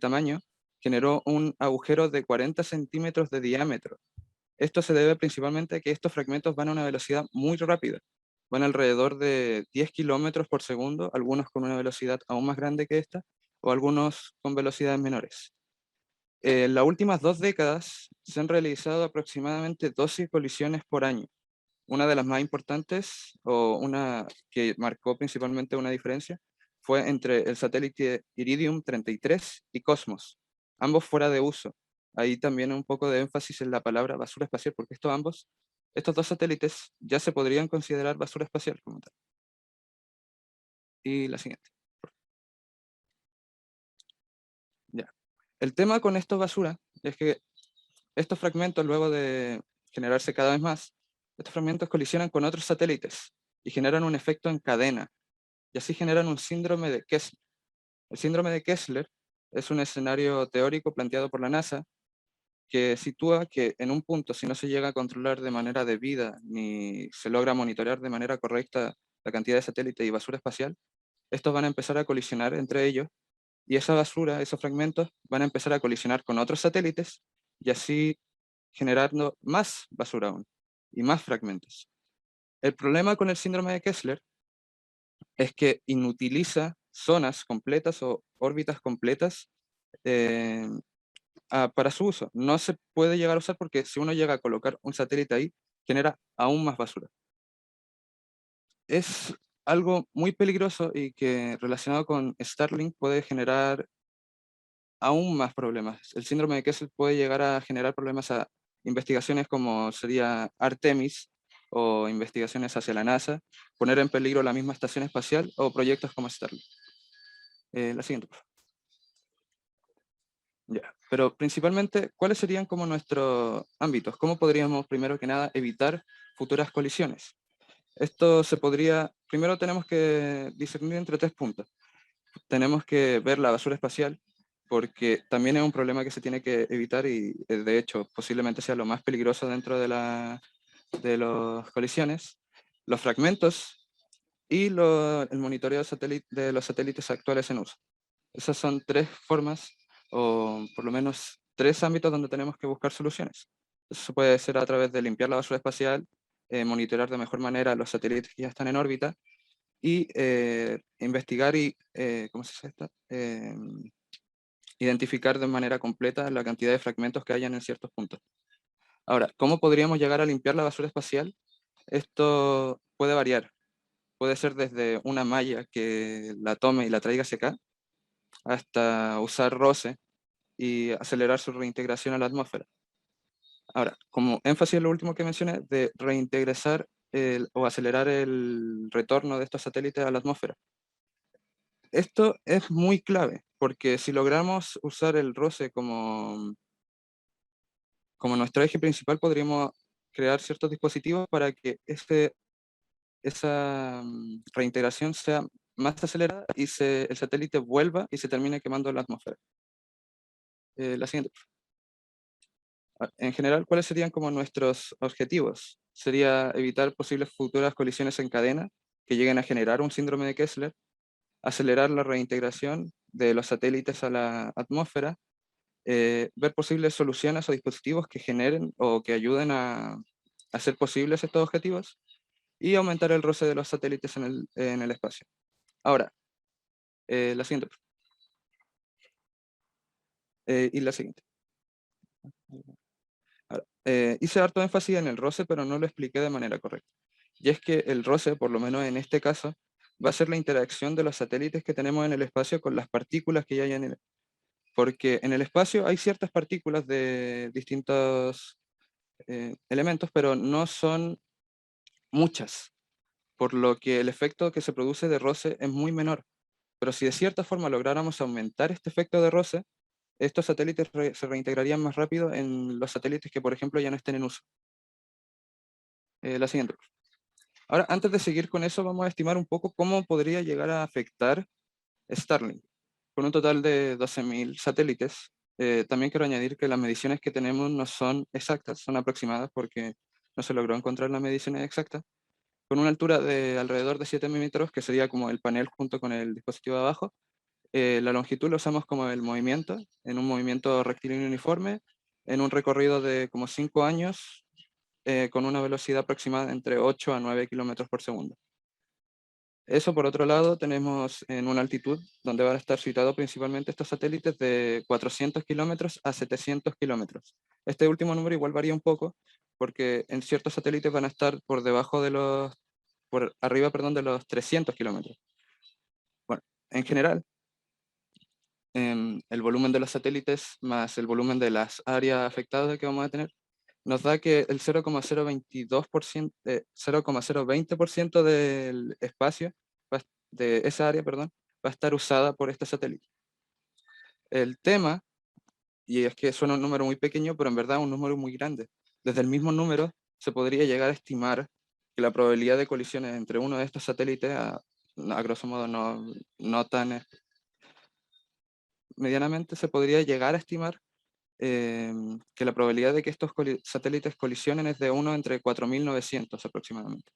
tamaños generó un agujero de 40 centímetros de diámetro. Esto se debe principalmente a que estos fragmentos van a una velocidad muy rápida. Van alrededor de 10 kilómetros por segundo, algunos con una velocidad aún más grande que esta, o algunos con velocidades menores. En las últimas 2 décadas se han realizado aproximadamente 12 colisiones por año. una de las más importantes, o una que marcó principalmente una diferencia, fue entre el satélite Iridium 33 y Cosmos, ambos fuera de uso. Ahí también un poco de énfasis en la palabra basura espacial, porque estos dos satélites ya se podrían considerar basura espacial como tal. Y la siguiente. Ya. El tema con esto basura es que estos fragmentos, luego de generarse cada vez más, estos fragmentos colisionan con otros satélites y generan un efecto en cadena, y así generan un síndrome de Kessler. El síndrome de Kessler es un escenario teórico planteado por la NASA que sitúa que en un punto, si no se llega a controlar de manera debida ni se logra monitorear de manera correcta la cantidad de satélites y basura espacial, estos van a empezar a colisionar entre ellos, y esa basura, esos fragmentos, van a empezar a colisionar con otros satélites y así generando más basura aún y más fragmentos. El problema con el síndrome de Kessler es que inutiliza zonas completas o órbitas completas para su uso. No se puede llegar a usar porque si uno llega a colocar un satélite ahí, genera aún más basura. Es algo muy peligroso y que relacionado con Starlink puede generar aún más problemas. El síndrome de Kessler puede llegar a generar problemas a investigaciones como sería Artemis o investigaciones hacia la NASA, poner en peligro la misma estación espacial o proyectos como Starlink. La siguiente, por favor. Ya, pero principalmente, ¿cuáles serían como nuestros ámbitos? ¿Cómo podríamos, primero que nada, evitar futuras colisiones? Esto se podría, primero tenemos que discernir entre 3 puntos. Tenemos que ver la basura espacial, porque también es un problema que se tiene que evitar y de hecho posiblemente sea lo más peligroso dentro de las colisiones. Los fragmentos y el monitoreo de los satélites actuales en uso. Esas son 3 formas, o por lo menos 3 ámbitos donde tenemos que buscar soluciones. Eso puede ser a través de limpiar la basura espacial, monitorear de mejor manera los satélites que ya están en órbita, y investigar y ¿cómo se dice esto? Identificar de manera completa la cantidad de fragmentos que hayan en ciertos puntos. Ahora, ¿cómo podríamos llegar a limpiar la basura espacial? Esto puede variar. Puede ser desde una malla que la tome y la traiga hacia acá, hasta usar roce y acelerar su reintegración a la atmósfera. Ahora, como énfasis en lo último que mencioné, de reintegrar o acelerar el retorno de estos satélites a la atmósfera. Esto es muy clave, porque si logramos usar el roce como nuestro eje principal, podríamos crear ciertos dispositivos para que esa reintegración sea más acelerada y el satélite vuelva y se termine quemando en la atmósfera. La siguiente. En general, ¿cuáles serían como nuestros objetivos? Sería evitar posibles futuras colisiones en cadena que lleguen a generar un síndrome de Kessler, acelerar la reintegración de los satélites a la atmósfera, ver posibles soluciones o dispositivos que generen o que ayuden a hacer posibles estos objetivos, y aumentar el roce de los satélites en el espacio. Ahora, la siguiente. Y la siguiente. Ahora, hice harto énfasis en el roce, pero no lo expliqué de manera correcta. Y es que el roce, por lo menos en este caso, va a ser la interacción de los satélites que tenemos en el espacio con las partículas que ya hay en él. Porque en el espacio hay ciertas partículas de distintos elementos, pero no son muchas, por lo que el efecto que se produce de roce es muy menor. Pero si de cierta forma lográramos aumentar este efecto de roce, estos satélites se reintegrarían más rápido en los satélites que, por ejemplo, ya no estén en uso. La siguiente. Ahora, antes de seguir con eso, vamos a estimar un poco cómo podría llegar a afectar Starlink. Con un total de 12.000 satélites, también quiero añadir que las mediciones que tenemos no son exactas, son aproximadas porque no se logró encontrar las mediciones exactas. Con una altura de alrededor de 7 metros, que sería como el panel junto con el dispositivo de abajo, la longitud lo usamos como el movimiento, en un movimiento rectilíneo uniforme, en un recorrido de como 5 años, con una velocidad aproximada entre 8 a 9 kilómetros por segundo. Eso por otro lado tenemos en una altitud donde van a estar situados principalmente estos satélites de 400 kilómetros a 700 kilómetros. Este último número igual varía un poco, porque en ciertos satélites van a estar por debajo de los, por arriba, perdón, de los 300 kilómetros. Bueno, en general, el volumen de los satélites más el volumen de las áreas afectadas que vamos a tener, nos da que el 0,022%, 0,020% del espacio de esa área, perdón, va a estar usada por este satélite. El tema, y es que suena un número muy pequeño, pero en verdad un número muy grande. Desde el mismo número se podría llegar a estimar que la probabilidad de colisiones entre uno de estos satélites, a grosso modo no tan medianamente, se podría llegar a estimar que la probabilidad de que estos satélites colisionen es de 1 entre 4.900 aproximadamente,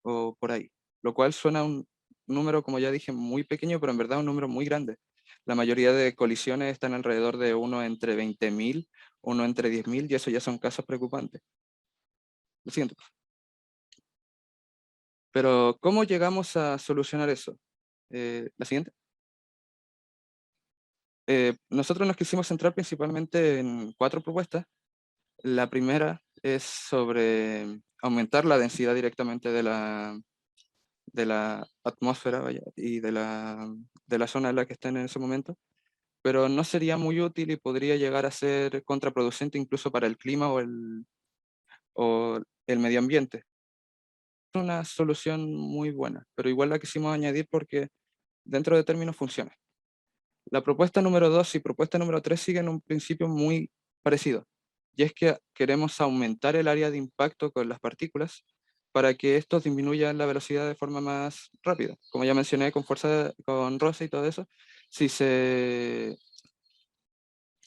o por ahí, lo cual suena un número, como ya dije, muy pequeño, pero en verdad un número muy grande. La mayoría de colisiones están alrededor de 1 entre 20.000, 1 entre 10.000, y eso ya son casos preocupantes. Lo siguiente. Pero, ¿cómo llegamos a solucionar eso? La siguiente. Nosotros nos quisimos centrar principalmente en 4 propuestas. La primera es sobre aumentar la densidad directamente de la atmósfera, vaya, y de la zona en la que estén en ese momento, pero no sería muy útil y podría llegar a ser contraproducente incluso para el clima o el medio ambiente. Es una solución muy buena, pero igual la quisimos añadir porque dentro de términos funciona. La propuesta número 2 y propuesta número 3 siguen un principio muy parecido, y es que queremos aumentar el área de impacto con las partículas para que estos disminuyan la velocidad de forma más rápida. Como ya mencioné, con fuerza, con roce y todo eso,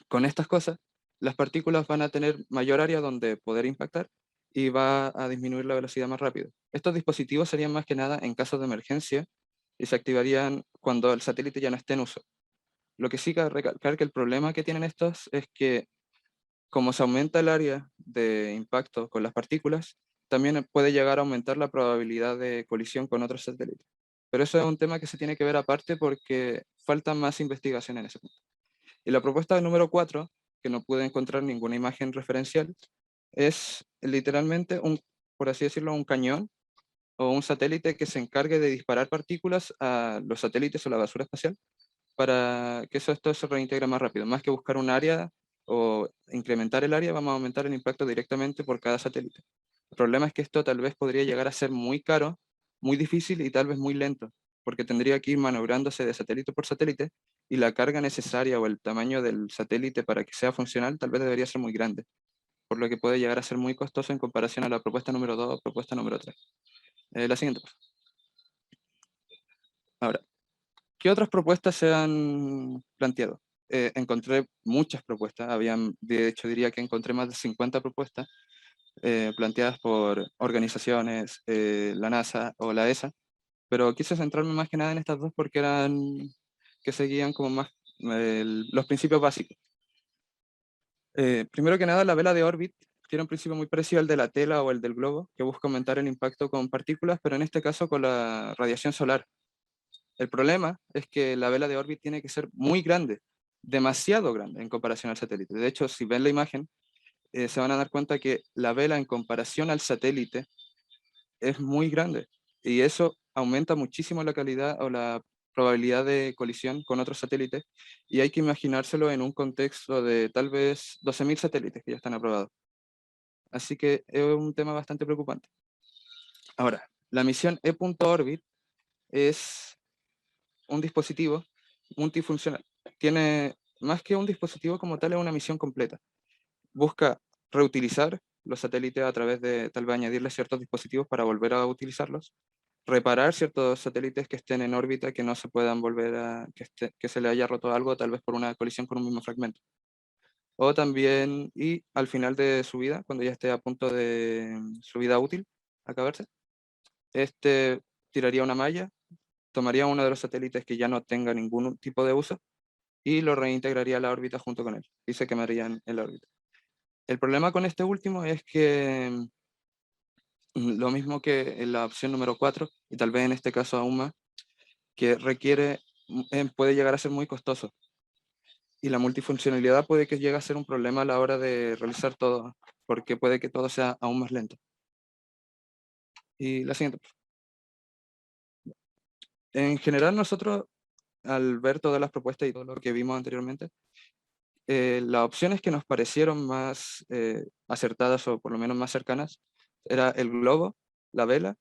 con estas cosas, las partículas van a tener mayor área donde poder impactar y va a disminuir la velocidad más rápido. Estos dispositivos serían más que nada en caso de emergencia y se activarían cuando el satélite ya no esté en uso. Lo que sí cabe recalcar que el problema que tienen estos es que como se aumenta el área de impacto con las partículas, también puede llegar a aumentar la probabilidad de colisión con otros satélites. Pero eso es un tema que se tiene que ver aparte porque falta más investigación en ese punto. Y la propuesta número 4, que no pude encontrar ninguna imagen referencial, es literalmente por así decirlo, un cañón o un satélite que se encargue de disparar partículas a los satélites o la basura espacial para que esto se reintegre más rápido. Más que buscar un área o incrementar el área, vamos a aumentar el impacto directamente por cada satélite. El problema es que esto tal vez podría llegar a ser muy caro, muy difícil y tal vez muy lento, porque tendría que ir manobrándose de satélite por satélite y la carga necesaria o el tamaño del satélite para que sea funcional tal vez debería ser muy grande, por lo que puede llegar a ser muy costoso en comparación a la propuesta número 2 o propuesta número 3. La siguiente. Ahora, ¿qué otras propuestas se han planteado? Encontré muchas propuestas, de hecho diría que encontré más de 50 propuestas planteadas por organizaciones, la NASA o la ESA, pero quise centrarme más que nada en estas dos porque que seguían como más los principios básicos. Primero que nada, la vela de Orbit tiene un principio muy parecido al de la tela o el del globo, que busca aumentar el impacto con partículas, pero en este caso con la radiación solar. El problema es que la vela de Orbit tiene que ser muy grande, demasiado grande en comparación al satélite. De hecho, si ven la imagen, se van a dar cuenta que la vela en comparación al satélite es muy grande y eso aumenta muchísimo la calidad o la probabilidad de colisión con otros satélites y hay que imaginárselo en un contexto de tal vez 12.000 satélites que ya están aprobados. Así que es un tema bastante preocupante. Ahora, la misión E.Orbit es un dispositivo multifuncional. Tiene más que un dispositivo como tal, es una misión completa. Busca reutilizar los satélites a través de tal vez añadirle ciertos dispositivos para volver a utilizarlos, reparar ciertos satélites que estén en órbita que no se puedan volver que se le haya roto algo, tal vez por una colisión con un mismo fragmento. O también, y al final de su vida, cuando ya esté a punto de su vida útil acabarse, tiraría una malla, tomaría uno de los satélites que ya no tenga ningún tipo de uso y lo reintegraría a la órbita junto con él y se quemarían en la órbita. El problema con este último es que lo mismo que en la opción número 4, y tal vez en este caso aún más, que puede llegar a ser muy costoso. Y la multifuncionalidad puede que llegue a ser un problema a la hora de realizar todo, porque puede que todo sea aún más lento. Y la siguiente. En general, nosotros, al ver todas las propuestas y todo lo que vimos anteriormente, las opciones que nos parecieron más acertadas o por lo menos más cercanas era el globo, la vela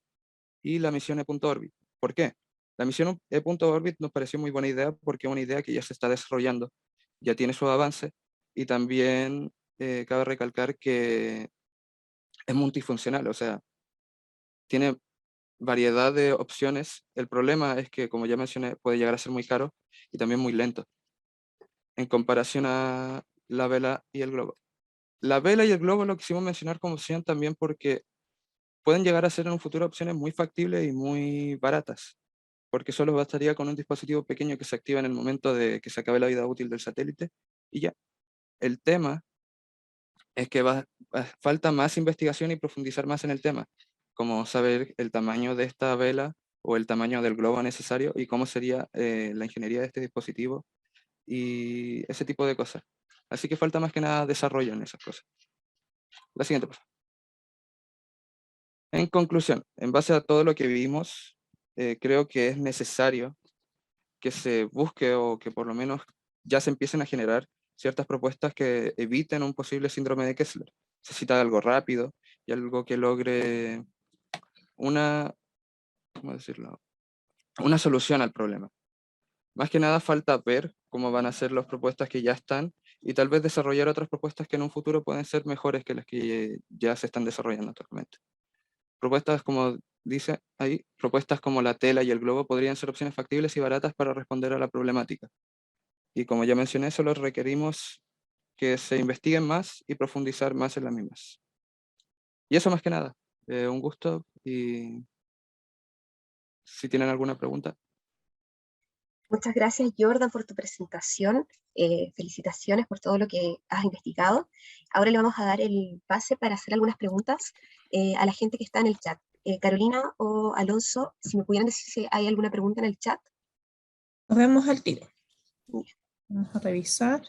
y la misión E.Orbit. ¿Por qué? La misión E.Orbit nos pareció muy buena idea porque es una idea que ya se está desarrollando, ya tiene su avance, y también cabe recalcar que es multifuncional, o sea, tiene variedad de opciones. El problema es que, como ya mencioné, puede llegar a ser muy caro y también muy lento en comparación a la vela y el globo. La vela y el globo lo quisimos mencionar como opción también porque pueden llegar a ser en un futuro opciones muy factibles y muy baratas, porque solo bastaría con un dispositivo pequeño que se activa en el momento de que se acabe la vida útil del satélite y ya. El tema es que falta más investigación y profundizar más en el tema, como saber el tamaño de esta vela o el tamaño del globo necesario y cómo sería la ingeniería de este dispositivo y ese tipo de cosas. Así que falta más que nada desarrollo en esas cosas. La siguiente, por favor. En conclusión, en base a todo lo que vimos, creo que es necesario que se busque o que por lo menos ya se empiecen a generar ciertas propuestas que eviten un posible síndrome de Kessler. Se necesita algo rápido y algo que logre una, ¿cómo decirlo? Una solución al problema. Más que nada falta ver cómo van a ser las propuestas que ya están y tal vez desarrollar otras propuestas que en un futuro pueden ser mejores que las que ya se están desarrollando actualmente. Propuestas como dice ahí, propuestas como la tela y el globo podrían ser opciones factibles y baratas para responder a la problemática. Y como ya mencioné, solo requerimos que se investiguen más y profundizar más en las mismas. Y eso más que nada. Un gusto y si tienen alguna pregunta. Muchas gracias, Jordan, por tu presentación. Felicitaciones por todo lo que has investigado. Ahora le vamos a dar el pase para hacer algunas preguntas a la gente que está en el chat. Carolina o Alonso, si me pudieran decir si hay alguna pregunta en el chat. Nos vemos al tiro. Bien. Vamos a revisar.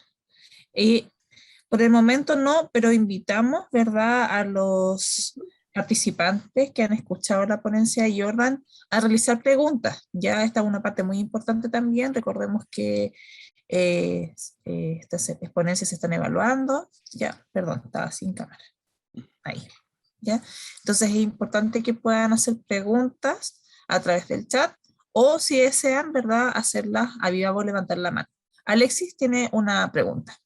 Por el momento no, pero invitamos, ¿verdad?, a los participantes que han escuchado la ponencia de Jordan a realizar preguntas. Ya esta es una parte muy importante también. Recordemos que estas ponencias se están evaluando. Ya, perdón, estaba sin cámara. Ahí. ¿Ya? Entonces es importante que puedan hacer preguntas a través del chat o si desean, ¿verdad?, hacerlas a viva voz, levantar la mano. Alexis tiene una pregunta.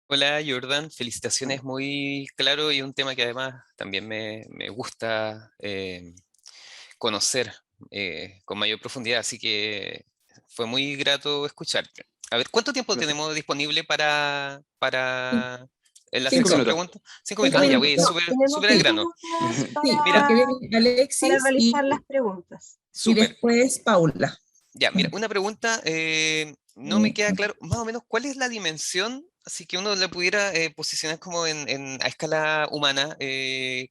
Hola Jordan, felicitaciones, muy claro y un tema que además también me gusta conocer con mayor profundidad, así que fue muy grato escucharte. A ver, ¿cuánto tiempo Gracias. tenemos disponible para la 5 sección de minutos. preguntas? 5 5 minutos, ah, ya voy minutos. Tenemos súper al 5 grano. minutos Sí, Mira, porque viene Alexis para realizar las preguntas. y súper. después Paula. Ya, mira, una pregunta, no me queda claro más o menos cuál es la dimensión, así que uno la pudiera posicionar como a escala humana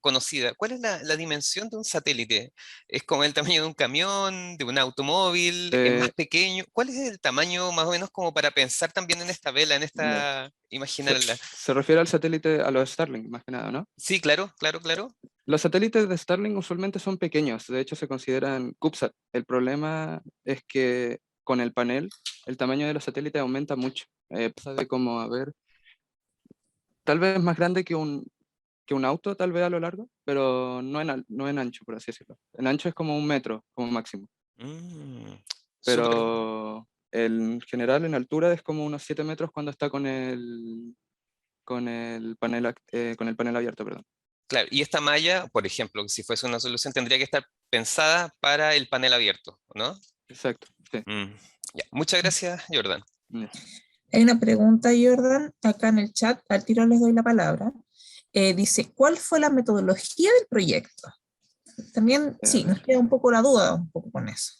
conocida. ¿Cuál es la dimensión de un satélite? ¿Es como el tamaño de un camión, de un automóvil? ¿Es más Eh, pequeño? ¿Cuál es el tamaño más o menos como para pensar también en esta vela, en ya. esta, imaginarla? Se refiere al satélite, a los Starlink, más que nada, ¿no? Sí, claro, claro, claro. Los satélites de Starlink usualmente son pequeños, de hecho se consideran CubeSat. El problema es que con el panel el tamaño de los satélites aumenta mucho. Pasa de como, a ver, tal vez más grande que un auto, tal vez a lo largo, pero no en ancho, por así decirlo. En ancho es como 1 metro, como máximo. Súper. Pero en general en altura es como unos 7 metros cuando está con el panel abierto, perdón. Claro, y esta malla, por ejemplo, si fuese una solución, tendría que estar pensada para el panel abierto, ¿no? Exacto, sí. Ya. Muchas gracias, Jordan. Ya. Hay una pregunta, Jordan, acá en el chat, al tiro les doy la palabra. Dice, ¿cuál fue la metodología del proyecto? También, sí, nos queda un poco la duda, un poco con eso.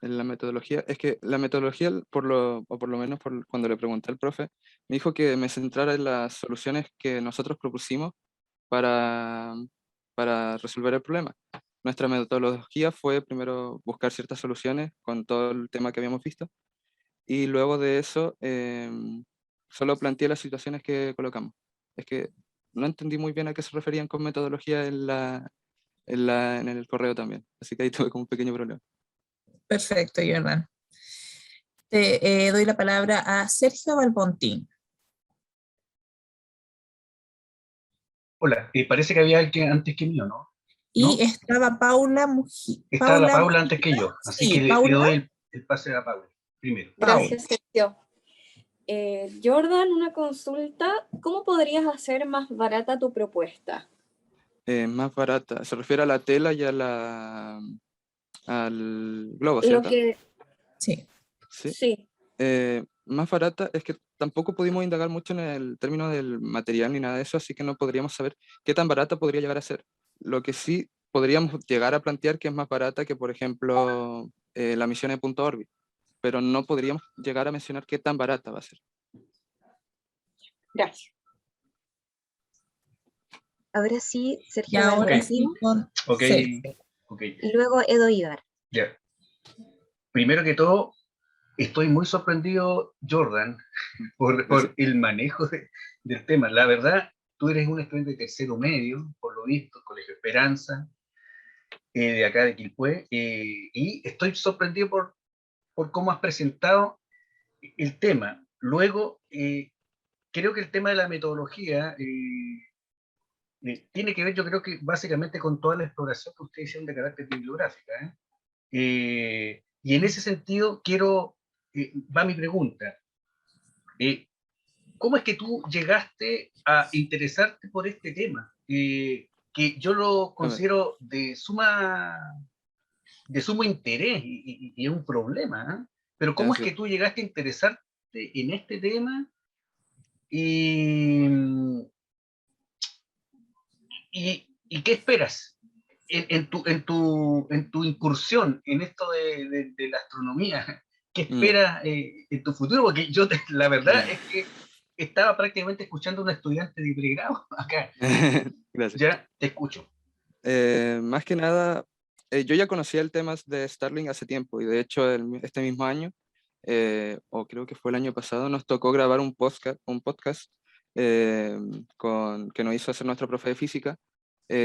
En la metodología, es que la metodología, o por lo menos cuando le pregunté al profe, me dijo que me centrara en las soluciones que nosotros propusimos para, para resolver el problema. Nuestra metodología fue primero buscar ciertas soluciones con todo el tema que habíamos visto y luego de eso solo planteé las situaciones que colocamos. Es que no entendí muy bien a qué se referían con metodología en el correo también. Así que ahí tuve como un pequeño problema. Perfecto, Jordan. Te doy la palabra a Sergio Balbontín. Hola, parece que había alguien antes que mío, ¿no? Y ¿No? estaba Paula Mujica. Está la Paula antes que yo, así Sí, que le Paula. doy el pase a Paula primero. Gracias, Sergio. Jordan, una consulta. ¿Cómo podrías hacer más barata tu propuesta? Más barata. Se refiere a la tela y al globo, Lo ¿cierto? que... Sí. Sí. Sí. Más barata es que tampoco pudimos indagar mucho en el término del material ni nada de eso, así que no podríamos saber qué tan barata podría llegar a ser. Lo que sí podríamos llegar a plantear que es más barata que, por ejemplo, la misión de .orbit, pero no podríamos llegar a mencionar qué tan barata va a ser. Gracias. Ahora sí, Sergio Y ahora Balbontín, sí con Sergio. y luego Edo Ibar. Ya. Primero que todo, estoy muy sorprendido, Jordan, por el manejo del tema. La verdad, tú eres un estudiante de tercero medio, por lo visto, Colegio Esperanza, de acá de Quilpué, y estoy sorprendido por cómo has presentado el tema. Luego, creo que el tema de la metodología tiene que ver, yo creo que básicamente con toda la exploración que ustedes hicieron de carácter bibliográfica. Y en ese sentido, va mi pregunta. ¿Cómo es que tú llegaste a interesarte por este tema? Que yo lo considero de sumo interés y es un problema. Pero ¿cómo es que tú llegaste a interesarte en este tema? ¿Y qué esperas en tu incursión en esto de la astronomía? ¿Qué esperas en tu futuro? Porque yo, la verdad es que estaba prácticamente escuchando a un estudiante de pregrado acá. Gracias. Ya te escucho. Más que nada, yo ya conocía el tema de Starlink hace tiempo, y de hecho este mismo año, o creo que fue el año pasado, nos tocó grabar un podcast que nos hizo hacer nuestro profe de física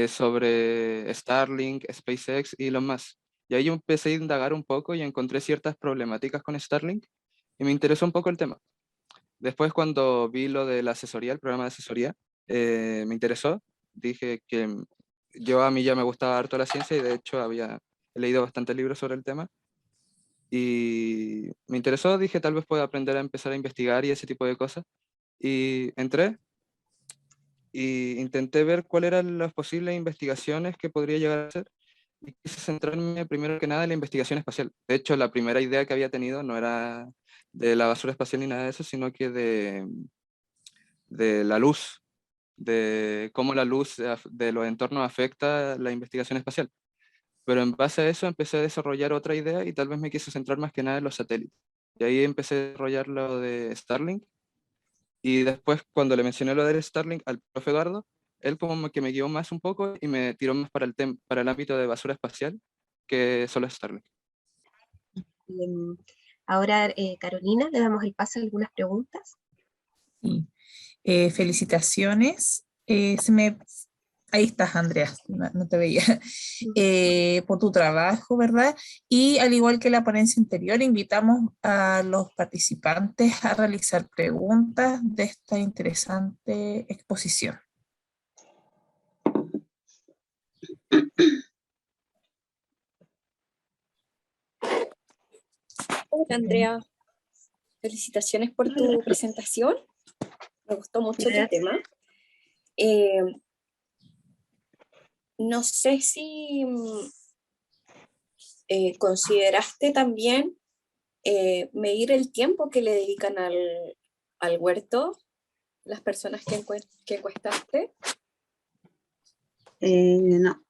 sobre Starlink, SpaceX y Elon Musk. Y ahí yo empecé a indagar un poco y encontré ciertas problemáticas con Starlink y me interesó un poco el tema. Después, cuando vi lo de la asesoría, el programa de asesoría, me interesó. Dije que a mí ya me gustaba harto la ciencia y de hecho había leído bastantes libros sobre el tema. Y me interesó, dije tal vez pueda aprender a empezar a investigar y ese tipo de cosas. Y entré y intenté ver cuáles eran las posibles investigaciones que podría llegar a hacer. Y quise centrarme primero que nada en la investigación espacial. De hecho, la primera idea que había tenido no era de la basura espacial ni nada de eso, sino que de la luz, de cómo la luz de los entornos afecta la investigación espacial. Pero en base a eso empecé a desarrollar otra idea y tal vez me quise centrar más que nada en los satélites. Y ahí empecé a desarrollar lo de Starlink. Y después, cuando le mencioné lo de Starlink al profe Eduardo, él como que me guió más un poco y me tiró más para el ámbito de basura espacial que solo Starlink. Ahora, Carolina, le damos el paso a algunas preguntas. Sí. Felicitaciones. Ahí estás, Andrea, no te veía. Por tu trabajo, ¿verdad? Y al igual que la ponencia anterior, invitamos a los participantes a realizar preguntas de esta interesante exposición. Hola, Andrea. Felicitaciones por tu presentación. Me gustó mucho tu tema. No sé si consideraste también medir el tiempo que le dedican al huerto las personas que encuestaste. No.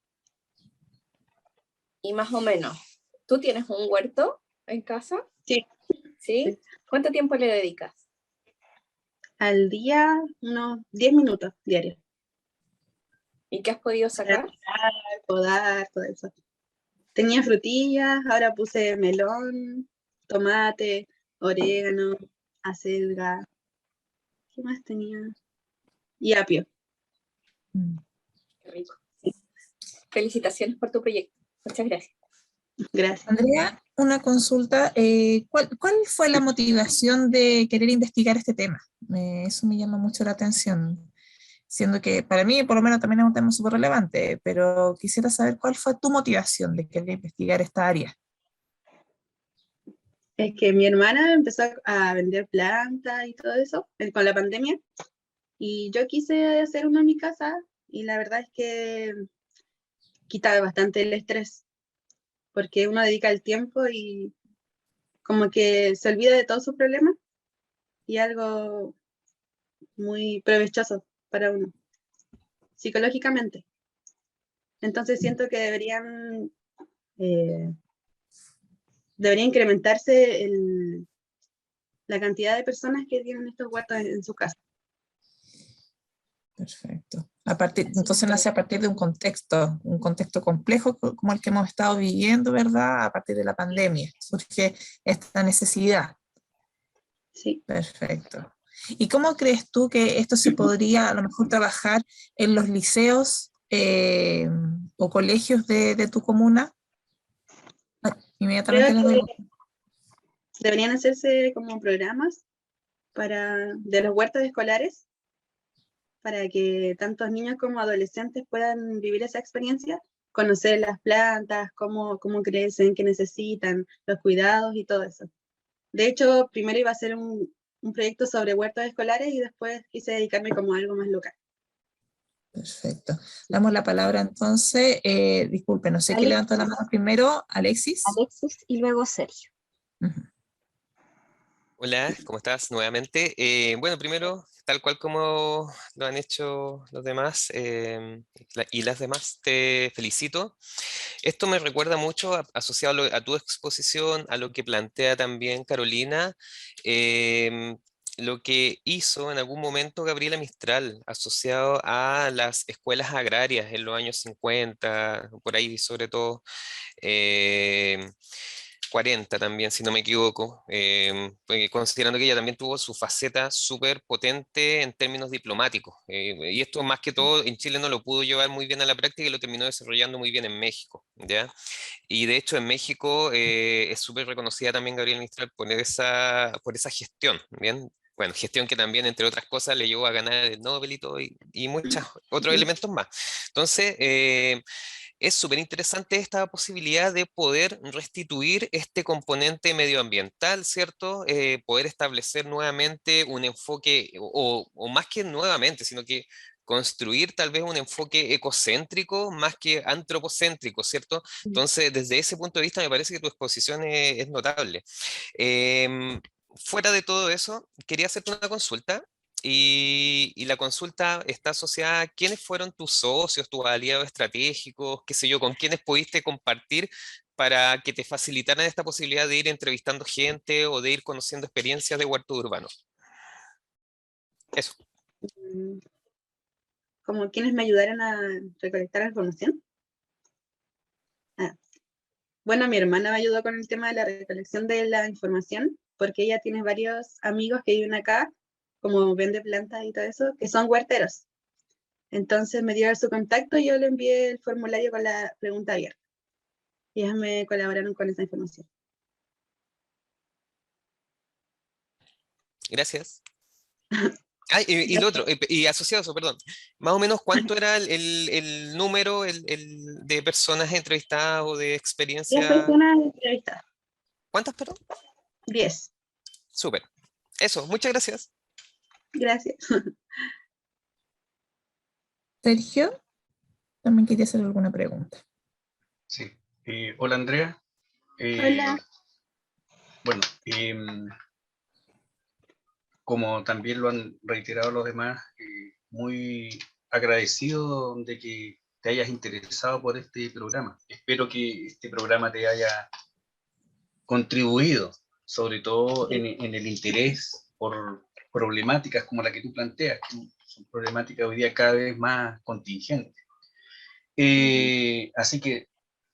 Y más o menos, ¿tú tienes un huerto en casa? Sí. ¿Sí? ¿Cuánto tiempo le dedicas? Al día, unos 10 minutos diarios. ¿Y qué has podido sacar? Podar, todo eso. Tenía frutillas, ahora puse melón, tomate, orégano, acelga. ¿Qué más tenía? Y apio. Qué rico. Sí. Felicitaciones por tu proyecto. Muchas gracias. Gracias. Andrea, una consulta. ¿Cuál fue la motivación de querer investigar este tema? Eso me llama mucho la atención, siendo que para mí, por lo menos, también es un tema súper relevante, pero quisiera saber cuál fue tu motivación de querer investigar esta área. Es que mi hermana empezó a vender plantas y todo eso con la pandemia, y yo quise hacer uno en mi casa, y la verdad es que quita bastante el estrés, porque uno dedica el tiempo y como que se olvida de todos sus problemas, y algo muy provechoso para uno, psicológicamente. Entonces siento que debería incrementarse la cantidad de personas que tienen estos huertos en su casa. Perfecto. Entonces nace a partir de un contexto complejo como el que hemos estado viviendo, ¿verdad? A partir de la pandemia surge esta necesidad. Sí. Perfecto. ¿Y cómo crees tú que esto se podría a lo mejor trabajar en los liceos o colegios de tu comuna? Inmediatamente les doy. Deberían hacerse como programas de los huertos escolares, para que tantos niños como adolescentes puedan vivir esa experiencia, conocer las plantas, cómo crecen, qué necesitan, los cuidados y todo eso. De hecho, primero iba a hacer un proyecto sobre huertos escolares, y después quise dedicarme como a algo más local. Perfecto. Damos la palabra entonces, disculpe, no sé quién levantó la mano primero, Alexis. Alexis y luego Sergio. Hola, ¿cómo estás nuevamente? Bueno, primero, tal cual como lo han hecho los demás y las demás, te felicito. Esto me recuerda mucho, asociado a tu exposición, a lo que plantea también Carolina, lo que hizo en algún momento Gabriela Mistral, asociado a las escuelas agrarias en los años 50, por ahí sobre todo. 40 también, si no me equivoco, considerando que ella también tuvo su faceta súper potente en términos diplomáticos. Y esto más que todo en Chile no lo pudo llevar muy bien a la práctica y lo terminó desarrollando muy bien en México, ¿ya? Y de hecho en México es súper reconocida también Gabriela Mistral por esa gestión, ¿bien? Bueno, gestión que también, entre otras cosas, le llevó a ganar el Nobel y muchos otros elementos más. Entonces, es súper interesante esta posibilidad de poder restituir este componente medioambiental, ¿cierto? Poder establecer nuevamente un enfoque, o más que nuevamente, sino que construir tal vez un enfoque ecocéntrico más que antropocéntrico, ¿cierto? Entonces, desde ese punto de vista, me parece que tu exposición es notable. Fuera de todo eso, quería hacerte una consulta. Y la consulta está asociada a quiénes fueron tus socios, tus aliados estratégicos, qué sé yo, con quiénes pudiste compartir para que te facilitaran esta posibilidad de ir entrevistando gente o de ir conociendo experiencias de huerto urbano. Eso. Como quienes me ayudaron a recolectar la información. Bueno, mi hermana me ayudó con el tema de la recolección de la información, porque ella tiene varios amigos que viven acá, como vende plantas y todo eso, que son huerteros. Entonces me dio su contacto y yo le envié el formulario con la pregunta abierta. Y ellas me colaboraron con esa información. Gracias. Y lo otro, y asociado a eso, perdón, más o menos cuánto era el número de personas entrevistadas o de 10 experiencia. personas entrevistadas. ¿Cuántas, perdón? 10. Súper. Eso, muchas gracias. Gracias. Sergio, también quería hacer alguna pregunta. Sí. Hola, Andrea. Hola. Bueno, como también lo han reiterado los demás, muy agradecido de que te hayas interesado por este programa. Espero que este programa te haya contribuido, sobre todo en el interés por problemáticas como la que tú planteas, que son problemáticas hoy día cada vez más contingentes. Así que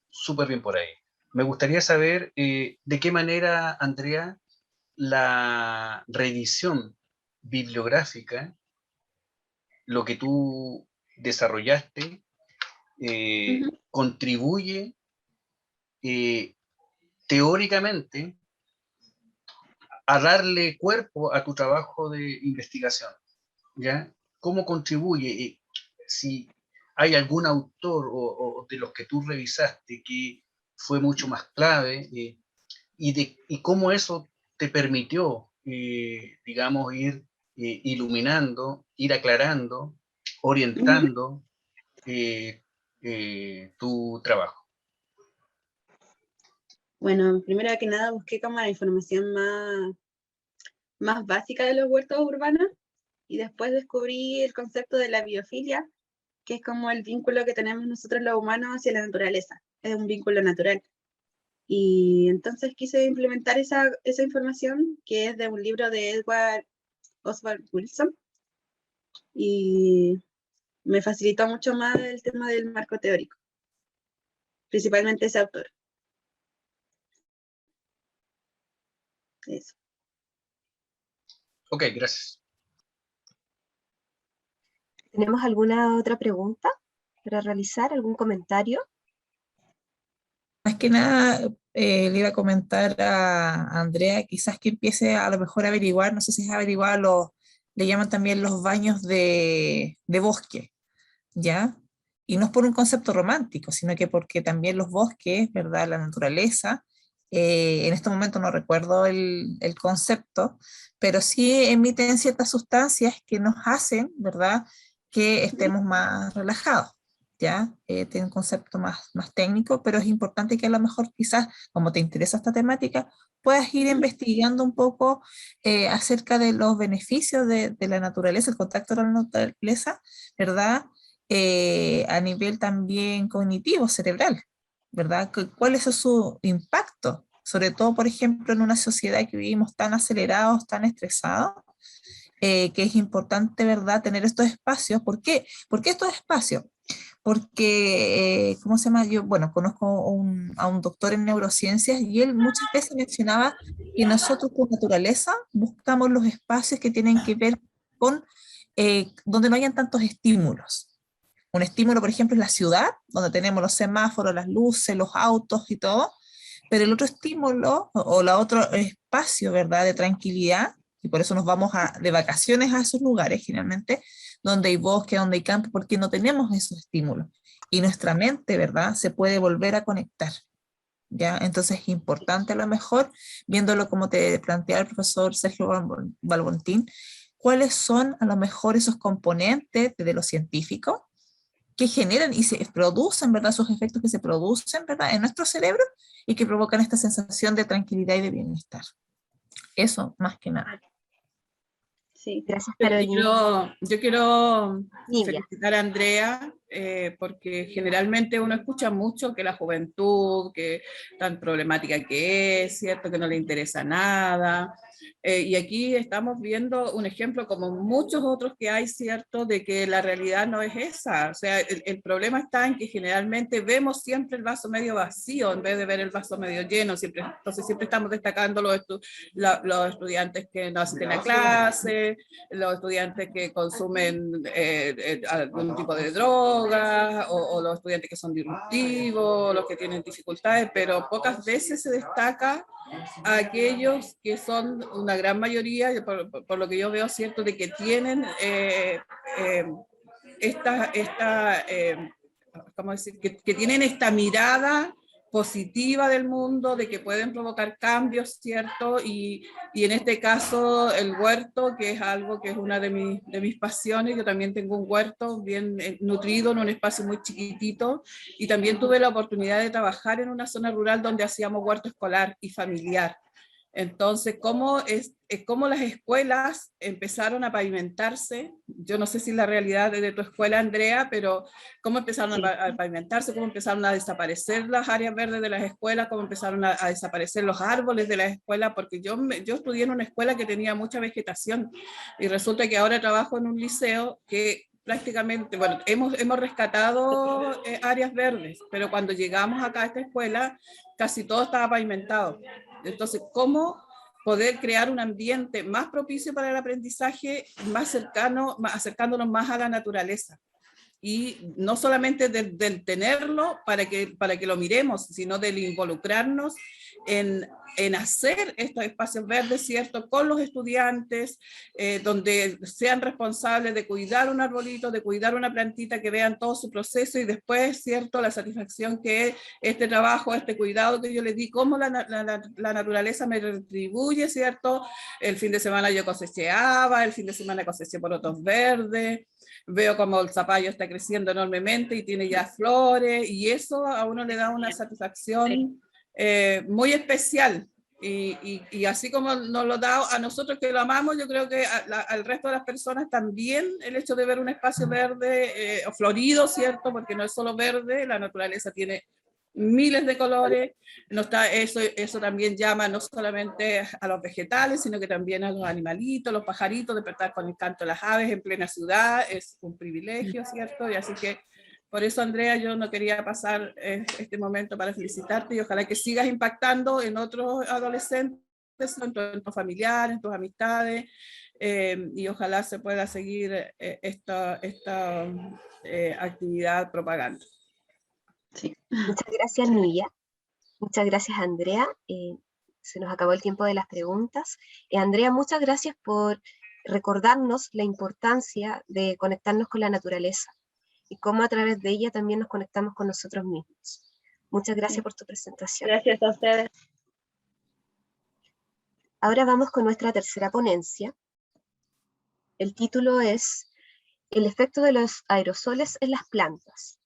súper bien por ahí. Me gustaría saber de qué manera, Andrea, la reedición bibliográfica, lo que tú desarrollaste contribuye teóricamente a darle cuerpo a tu trabajo de investigación, ¿ya? ¿Cómo contribuye? Si hay algún autor o de los que tú revisaste que fue mucho más clave, y cómo eso te permitió, digamos, ir iluminando, ir aclarando, orientando tu trabajo. Bueno, primero que nada busqué como la información más básica de los huertos urbanos y después descubrí el concepto de la biofilia, que es como el vínculo que tenemos nosotros los humanos hacia la naturaleza. Es un vínculo natural. Y entonces quise implementar esa información, que es de un libro de Edward Oswald Wilson, y me facilitó mucho más el tema del marco teórico, principalmente ese autor. Eso. Ok, gracias. ¿Tenemos alguna otra pregunta para realizar? ¿Algún comentario? Más que nada, le iba a comentar a Andrea, quizás que empiece a lo mejor a averiguar, no sé si es averiguar, le llaman también los baños de bosque, ¿ya? Y no es por un concepto romántico, sino que porque también los bosques, ¿verdad? La naturaleza, en este momento no recuerdo el concepto, pero sí emiten ciertas sustancias que nos hacen, ¿verdad? Que estemos más relajados. ¿Ya? Tiene un concepto más técnico, pero es importante que a lo mejor quizás, como te interesa esta temática, puedas ir investigando un poco acerca de los beneficios de la naturaleza, el contacto con la naturaleza, ¿verdad? A nivel también cognitivo, cerebral, ¿verdad? ¿Cuál es su impacto? Sobre todo, por ejemplo, en una sociedad que vivimos tan acelerados, tan estresados, que es importante, ¿verdad?, tener estos espacios. ¿Por qué? ¿Por qué estos espacios? Porque, ¿cómo se llama? Yo, bueno, conozco a un doctor en neurociencias y él muchas veces mencionaba que nosotros con naturaleza buscamos los espacios que tienen que ver con donde no hayan tantos estímulos. Un estímulo, por ejemplo, es la ciudad, donde tenemos los semáforos, las luces, los autos y todo, pero el otro estímulo o la otro espacio, ¿verdad?, de tranquilidad, y por eso nos vamos de vacaciones a esos lugares generalmente, donde hay bosque, donde hay campo, porque no tenemos esos estímulos. Y nuestra mente, ¿verdad?, se puede volver a conectar, ¿ya? Entonces es importante a lo mejor, viéndolo como te planteaba el profesor Sergio Balbontín, cuáles son a lo mejor esos componentes de lo científico que generan y se producen, ¿verdad?, esos efectos que se producen, ¿verdad?, en nuestro cerebro y que provocan esta sensación de tranquilidad y de bienestar. Eso, más que nada. Sí. Gracias, Carolina. Yo quiero Nidia. felicitar a Andrea, porque generalmente uno escucha mucho que la juventud, que tan problemática que es, ¿cierto? Que no le interesa nada. Y aquí estamos viendo un ejemplo, como muchos otros que hay, ¿cierto?, de que la realidad no es esa. O sea, el problema está en que generalmente vemos siempre el vaso medio vacío en vez de ver el vaso medio lleno. Entonces siempre estamos destacando los estudiantes que no asisten a clase, los estudiantes que consumen algún tipo de droga, o los estudiantes que son disruptivos, los que tienen dificultades, pero pocas veces se destaca a aquellos que son una gran mayoría, por lo que yo veo, cierto, de que tienen ¿cómo decir? Que tienen esta mirada positiva del mundo, de que pueden provocar cambios, ¿cierto? Y en este caso el huerto, que es algo que es una de mis pasiones. Yo también tengo un huerto bien nutrido en un espacio muy chiquitito, y también tuve la oportunidad de trabajar en una zona rural donde hacíamos huerto escolar y familiar. Entonces, ¿cómo las escuelas empezaron a pavimentarse? Yo no sé si la realidad es de tu escuela, Andrea, pero ¿cómo empezaron a pavimentarse? ¿Cómo empezaron a desaparecer las áreas verdes de las escuelas? ¿Cómo empezaron a desaparecer los árboles de las escuelas? Porque yo estudié en una escuela que tenía mucha vegetación, y resulta que ahora trabajo en un liceo que prácticamente, bueno, hemos rescatado áreas verdes, pero cuando llegamos acá a esta escuela, casi todo estaba pavimentado. Entonces, ¿cómo poder crear un ambiente más propicio para el aprendizaje, más cercano, acercándonos más a la naturaleza? y no solamente del tenerlo para que lo miremos, sino del involucrarnos en hacer estos espacios verdes, ¿cierto?, con los estudiantes, donde sean responsables de cuidar un arbolito, de cuidar una plantita, que vean todo su proceso y después, ¿cierto?, la satisfacción que este trabajo, este cuidado que yo les di, cómo la naturaleza me retribuye, ¿cierto? El fin de semana yo cosecheaba, el fin de semana coseché porotos verdes, veo como el zapallo está creciendo enormemente y tiene ya flores, y eso a uno le da una satisfacción muy especial. Y así como nos lo da a nosotros que lo amamos, yo creo que al resto de las personas también el hecho de ver un espacio verde, florido, ¿cierto? Porque no es solo verde, la naturaleza tiene miles de colores, eso también llama no solamente a los vegetales, sino que también a los animalitos, los pajaritos, despertar con el canto de las aves en plena ciudad, es un privilegio, ¿cierto? Y así que por eso, Andrea, yo no quería pasar este momento para felicitarte y ojalá que sigas impactando en otros adolescentes, en tu familiar, en tus amistades, y ojalá se pueda seguir esta actividad propaganda. Sí. Muchas gracias, Nuya. Muchas gracias, Andrea. Se nos acabó el tiempo de las preguntas. Andrea, muchas gracias por recordarnos la importancia de conectarnos con la naturaleza y cómo a través de ella también nos conectamos con nosotros mismos. Muchas gracias por tu presentación. Gracias a ustedes. Ahora vamos con nuestra tercera ponencia. El título es El efecto de los aerosoles en las plantas.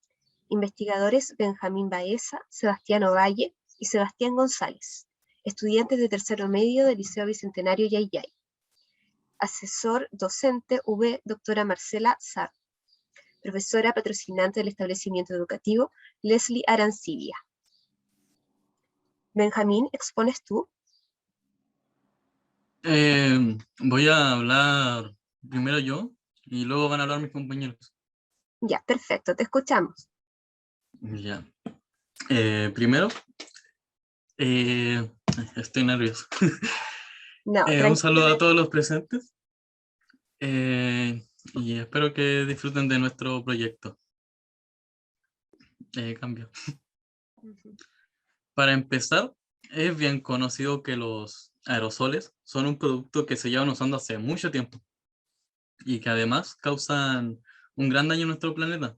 Investigadores Benjamín Baeza, Sebastián Ovalle y Sebastián González, estudiantes de tercero medio del Liceo Bicentenario Yayay. Asesor docente V. Doctora Marcela Sarr. Profesora patrocinante del establecimiento educativo Leslie Arancibia. Benjamín, ¿expones tú? Voy a hablar primero yo y luego van a hablar mis compañeros. Ya, perfecto, te escuchamos. Ya. Primero, estoy nervioso. No, un saludo a todos los presentes y espero que disfruten de nuestro proyecto. Cambio. Para empezar, es bien conocido que los aerosoles son un producto que se llevan usando hace mucho tiempo y que además causan un gran daño a nuestro planeta,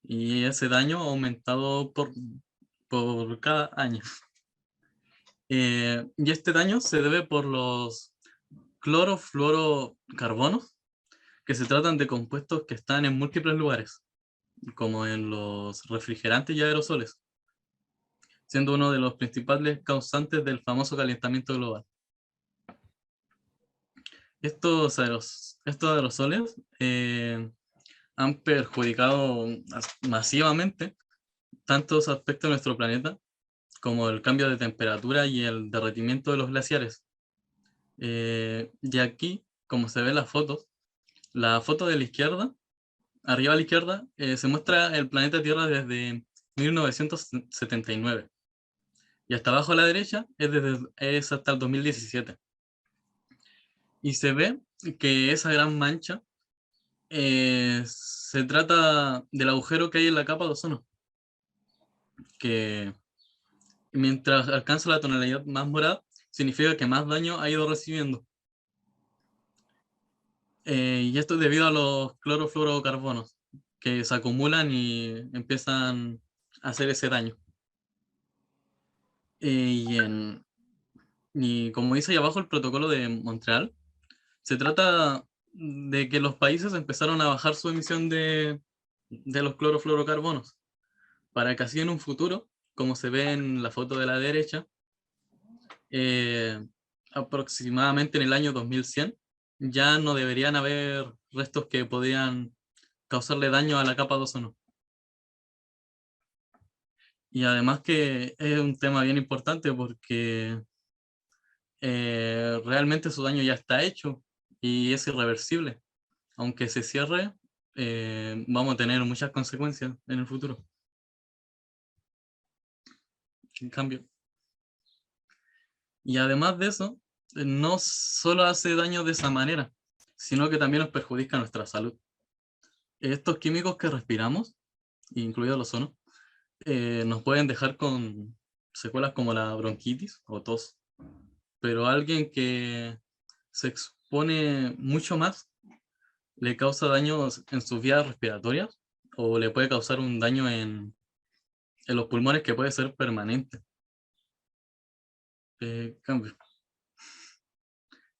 y ese daño ha aumentado por cada año. Y este daño se debe por los clorofluorocarbonos, que se tratan de compuestos que están en múltiples lugares, como en los refrigerantes y aerosoles, siendo uno de los principales causantes del famoso calentamiento global. Estos aerosoles han perjudicado masivamente tantos aspectos de nuestro planeta, como el cambio de temperatura y el derretimiento de los glaciares. Y aquí, como se ve en las fotos, la foto de la izquierda, arriba a la izquierda, se muestra el planeta Tierra desde 1979. Y hasta abajo a la derecha es hasta el 2017. Y se ve que esa gran mancha se trata del agujero que hay en la capa de ozono, que mientras alcanza la tonalidad más morada, significa que más daño ha ido recibiendo. Y esto es debido a los clorofluorocarbonos, que se acumulan y empiezan a hacer ese daño. Y como dice ahí abajo el protocolo de Montreal, se trata de que los países empezaron a bajar su emisión de los clorofluorocarbonos, para que así en un futuro, como se ve en la foto de la derecha, aproximadamente en el año 2100, ya no deberían haber restos que podían causarle daño a la capa de ozono. Y además que es un tema bien importante porque realmente su daño ya está hecho y es irreversible. Aunque se cierre, vamos a tener muchas consecuencias en el futuro. En cambio. Y además de eso, no solo hace daño de esa manera, sino que también nos perjudica nuestra salud. estos químicos que respiramos, incluido el ozono, nos pueden dejar con secuelas como la bronquitis o tos. Pero alguien que se expone mucho más le causa daños en sus vías respiratorias o le puede causar un daño en los pulmones que puede ser permanente. Cambio.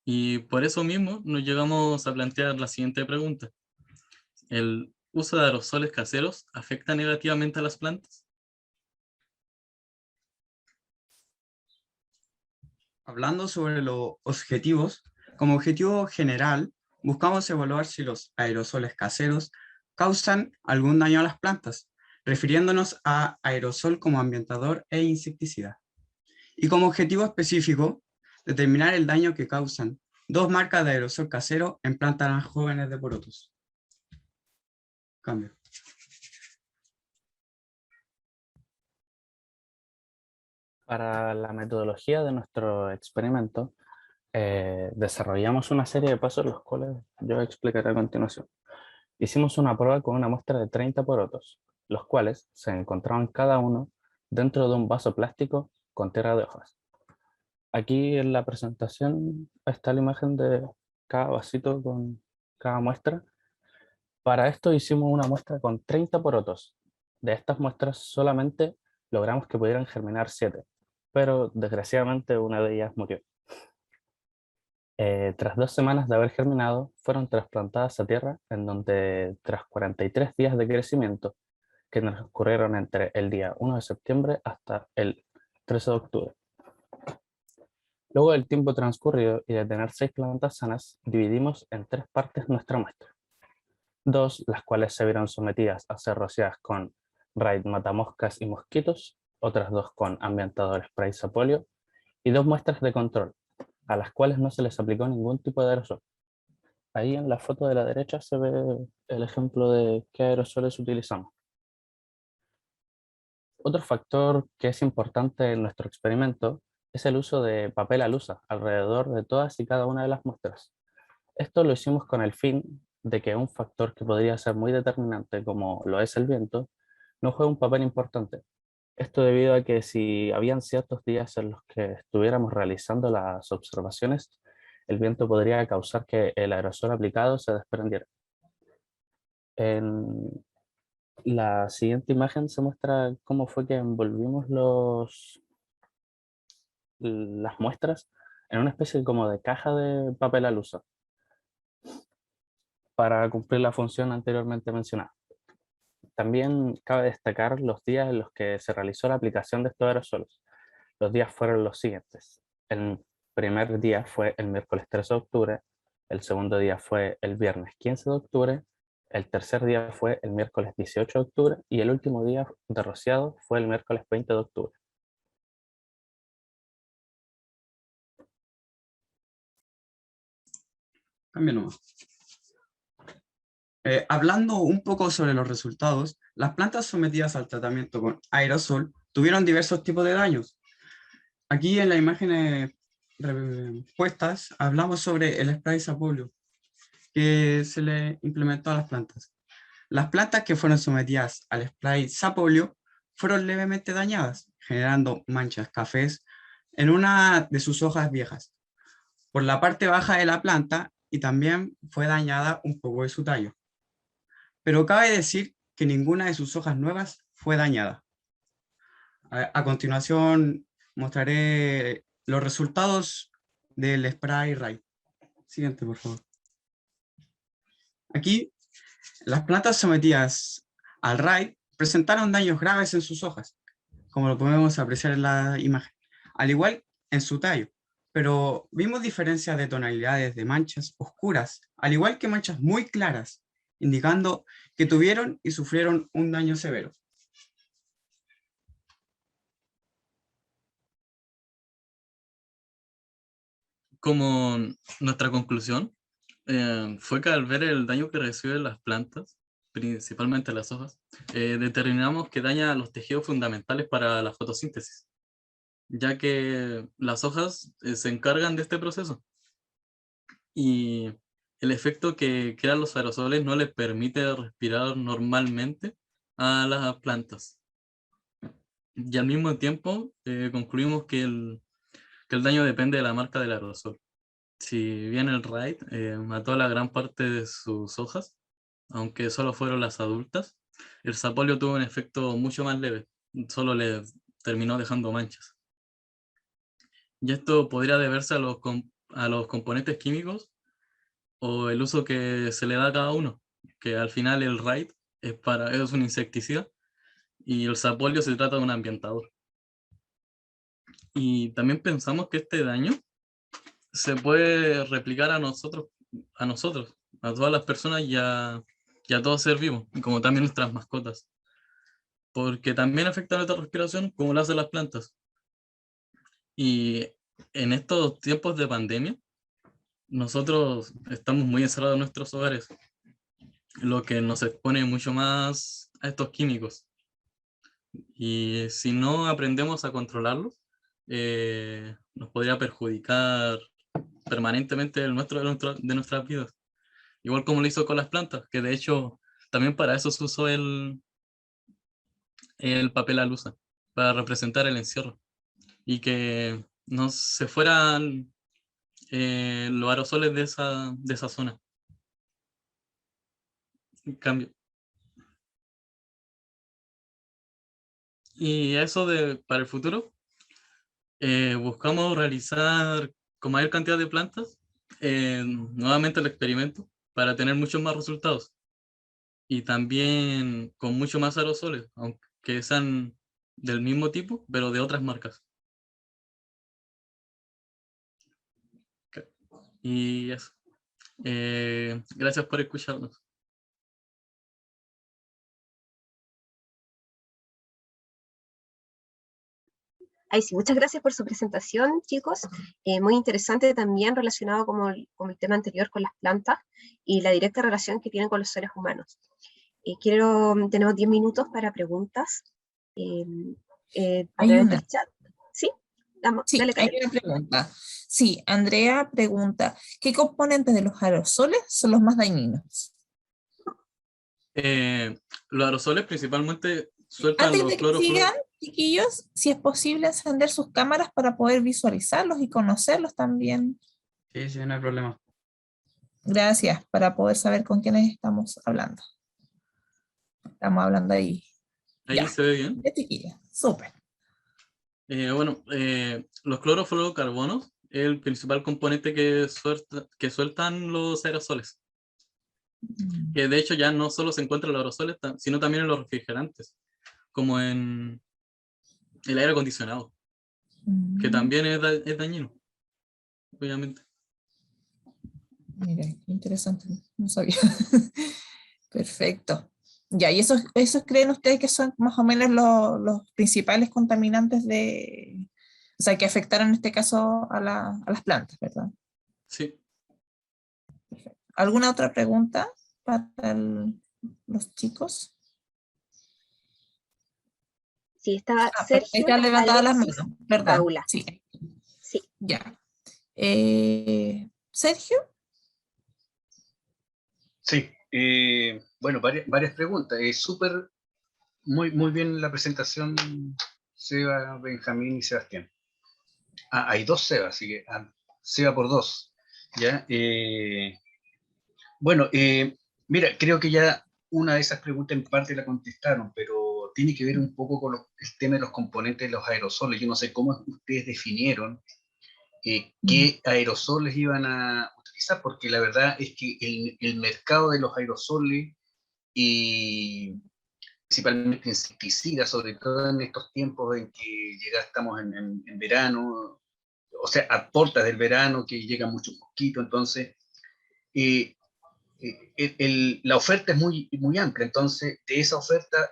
Y por eso mismo nos llegamos a plantear la siguiente pregunta. ¿El uso de aerosoles caseros afecta negativamente a las plantas? Hablando sobre los objetivos, como objetivo general, buscamos evaluar si los aerosoles caseros causan algún daño a las plantas, refiriéndonos a aerosol como ambientador e insecticida. Y como objetivo específico, determinar el daño que causan 2 marcas de aerosol casero en plantas jóvenes de porotos. Cambio. Para la metodología de nuestro experimento, desarrollamos una serie de pasos los cuales yo explicaré a continuación. Hicimos una prueba con una muestra de 30 porotos, los cuales se encontraban cada uno dentro de un vaso plástico con tierra de hojas. Aquí en la presentación está la imagen de cada vasito con cada muestra. Para esto hicimos una muestra con 30 porotos. De estas muestras solamente logramos que pudieran germinar 7, pero desgraciadamente una de ellas murió. Tras 2 semanas de haber germinado, fueron trasplantadas a tierra, en donde tras 43 días de crecimiento, que transcurrieron entre el día 1 de septiembre hasta el 13 de octubre. Luego del tiempo transcurrido y de tener 6 plantas sanas, dividimos en 3 partes nuestra muestra. 2, las cuales se vieron sometidas a ser rociadas con Raid matamoscas y mosquitos, otras 2 con ambientador spray sapolio, y 2 muestras de control, a las cuales no se les aplicó ningún tipo de aerosol. Ahí en la foto de la derecha se ve el ejemplo de qué aerosoles utilizamos. Otro factor que es importante en nuestro experimento es el uso de papel alusa alrededor de todas y cada una de las muestras. Esto lo hicimos con el fin de que un factor que podría ser muy determinante, como lo es el viento, no juegue un papel importante. Esto debido a que si habían ciertos días en los que estuviéramos realizando las observaciones, el viento podría causar que el aerosol aplicado se desprendiera. En la siguiente imagen se muestra cómo fue que envolvimos las muestras en una especie como de caja de papel alusa para cumplir la función anteriormente mencionada. También cabe destacar los días en los que se realizó la aplicación de estos aerosoles. Los días fueron los siguientes. El primer día fue el miércoles 13 de octubre, el segundo día fue el viernes 15 de octubre, el tercer día fue el miércoles 18 de octubre y el último día de rociado fue el miércoles 20 de octubre. Cambio nomás. Hablando un poco sobre los resultados, las plantas sometidas al tratamiento con aerosol tuvieron diversos tipos de daños. Aquí en las imágenes puestas hablamos sobre el spray sapolio que se le implementó a las plantas. Las plantas que fueron sometidas al spray sapolio fueron levemente dañadas, generando manchas cafés en una de sus hojas viejas, por la parte baja de la planta, y también fue dañada un poco de su tallo. Pero cabe decir que ninguna de sus hojas nuevas fue dañada. A continuación mostraré los resultados del spray Raid. Siguiente, por favor. Aquí, las plantas sometidas al Raid presentaron daños graves en sus hojas, como lo podemos apreciar en la imagen, al igual en su tallo, pero vimos diferencias de tonalidades de manchas oscuras, al igual que manchas muy claras, indicando que tuvieron y sufrieron un daño severo. Como nuestra conclusión fue que al ver el daño que reciben las plantas, principalmente las hojas, determinamos que daña los tejidos fundamentales para la fotosíntesis, ya que las hojas se encargan de este proceso. Y el efecto que crean los aerosoles no les permite respirar normalmente a las plantas. Y al mismo tiempo concluimos que el daño depende de la marca del aerosol. Si bien el RAID mató a la gran parte de sus hojas, aunque solo fueron las adultas, el sapolio tuvo un efecto mucho más leve, solo le terminó dejando manchas. Y esto podría deberse a los componentes químicos o el uso que se le da a cada uno, que al final el RAID es un insecticida y el sapolio se trata de un ambientador. Y también pensamos que este daño se puede replicar a nosotros, a todas las personas y a todo ser vivo, como también nuestras mascotas. Porque también afecta a nuestra respiración como lo hacen las plantas. Y en estos tiempos de pandemia, nosotros estamos muy encerrados en nuestros hogares, lo que nos expone mucho más a estos químicos. Y si no aprendemos a controlarlos, nos podría perjudicar permanentemente de nuestras vidas. Igual como lo hizo con las plantas, que de hecho también para eso se usó el papel alusa, para representar el encierro. Y que no se fueran los aerosoles de esa zona. En cambio. Y eso para el futuro, buscamos realizar con mayor cantidad de plantas nuevamente el experimento para tener muchos más resultados. Y también con mucho más aerosoles, aunque sean del mismo tipo, pero de otras marcas. Y eso. Gracias por escucharnos. Ay, sí, muchas gracias por su presentación, chicos. Muy interesante también relacionado como el tema anterior con las plantas y la directa relación que tienen con los seres humanos. Tenemos 10 minutos para preguntas a través del chat. ¿Sí? Sí, Dale, hay una pregunta. Sí, Andrea pregunta, ¿qué componentes de los aerosoles son los más dañinos? Los aerosoles principalmente sueltan Antes los de que clorofluoros. sigan, chiquillos, si es posible encender sus cámaras para poder visualizarlos y conocerlos también. Sí, sí, no hay problema. Gracias, para poder saber con quiénes estamos hablando. Estamos hablando ahí. Ahí Ya. se ve bien. Ya, chiquillos, súper. Los clorofluorocarbonos es el principal componente que sueltan los aerosoles. Que de hecho ya no solo se encuentra en los aerosoles, sino también en los refrigerantes, como en el aire acondicionado, que también es dañino, obviamente. Mira, interesante, no sabía. Perfecto. Ya, y esos creen ustedes que son más o menos los principales contaminantes o sea, que afectaron en este caso a las plantas, ¿verdad? Sí. Perfecto. ¿Alguna otra pregunta para los chicos? Sí, estaba Ahí Sergio, están levantadas las Alexis, manos, ¿verdad? Paula. Sí. Sí. Ya. Sergio. Sí, bueno, varias preguntas. Súper, muy bien la presentación, Seba, Benjamín y Sebastián. Hay dos Seba, así que Seba por dos. ¿Ya? Bueno, mira, creo que ya una de esas preguntas en parte la contestaron, pero tiene que ver un poco con el tema de los componentes de los aerosoles. Yo no sé cómo ustedes definieron qué aerosoles iban a utilizar, porque la verdad es que el mercado de los aerosoles y principalmente insecticidas, sobre todo en estos tiempos en que estamos en verano, o sea, a puertas del verano, que llegan muchos mosquitos, entonces la oferta es muy amplia, entonces de esa oferta,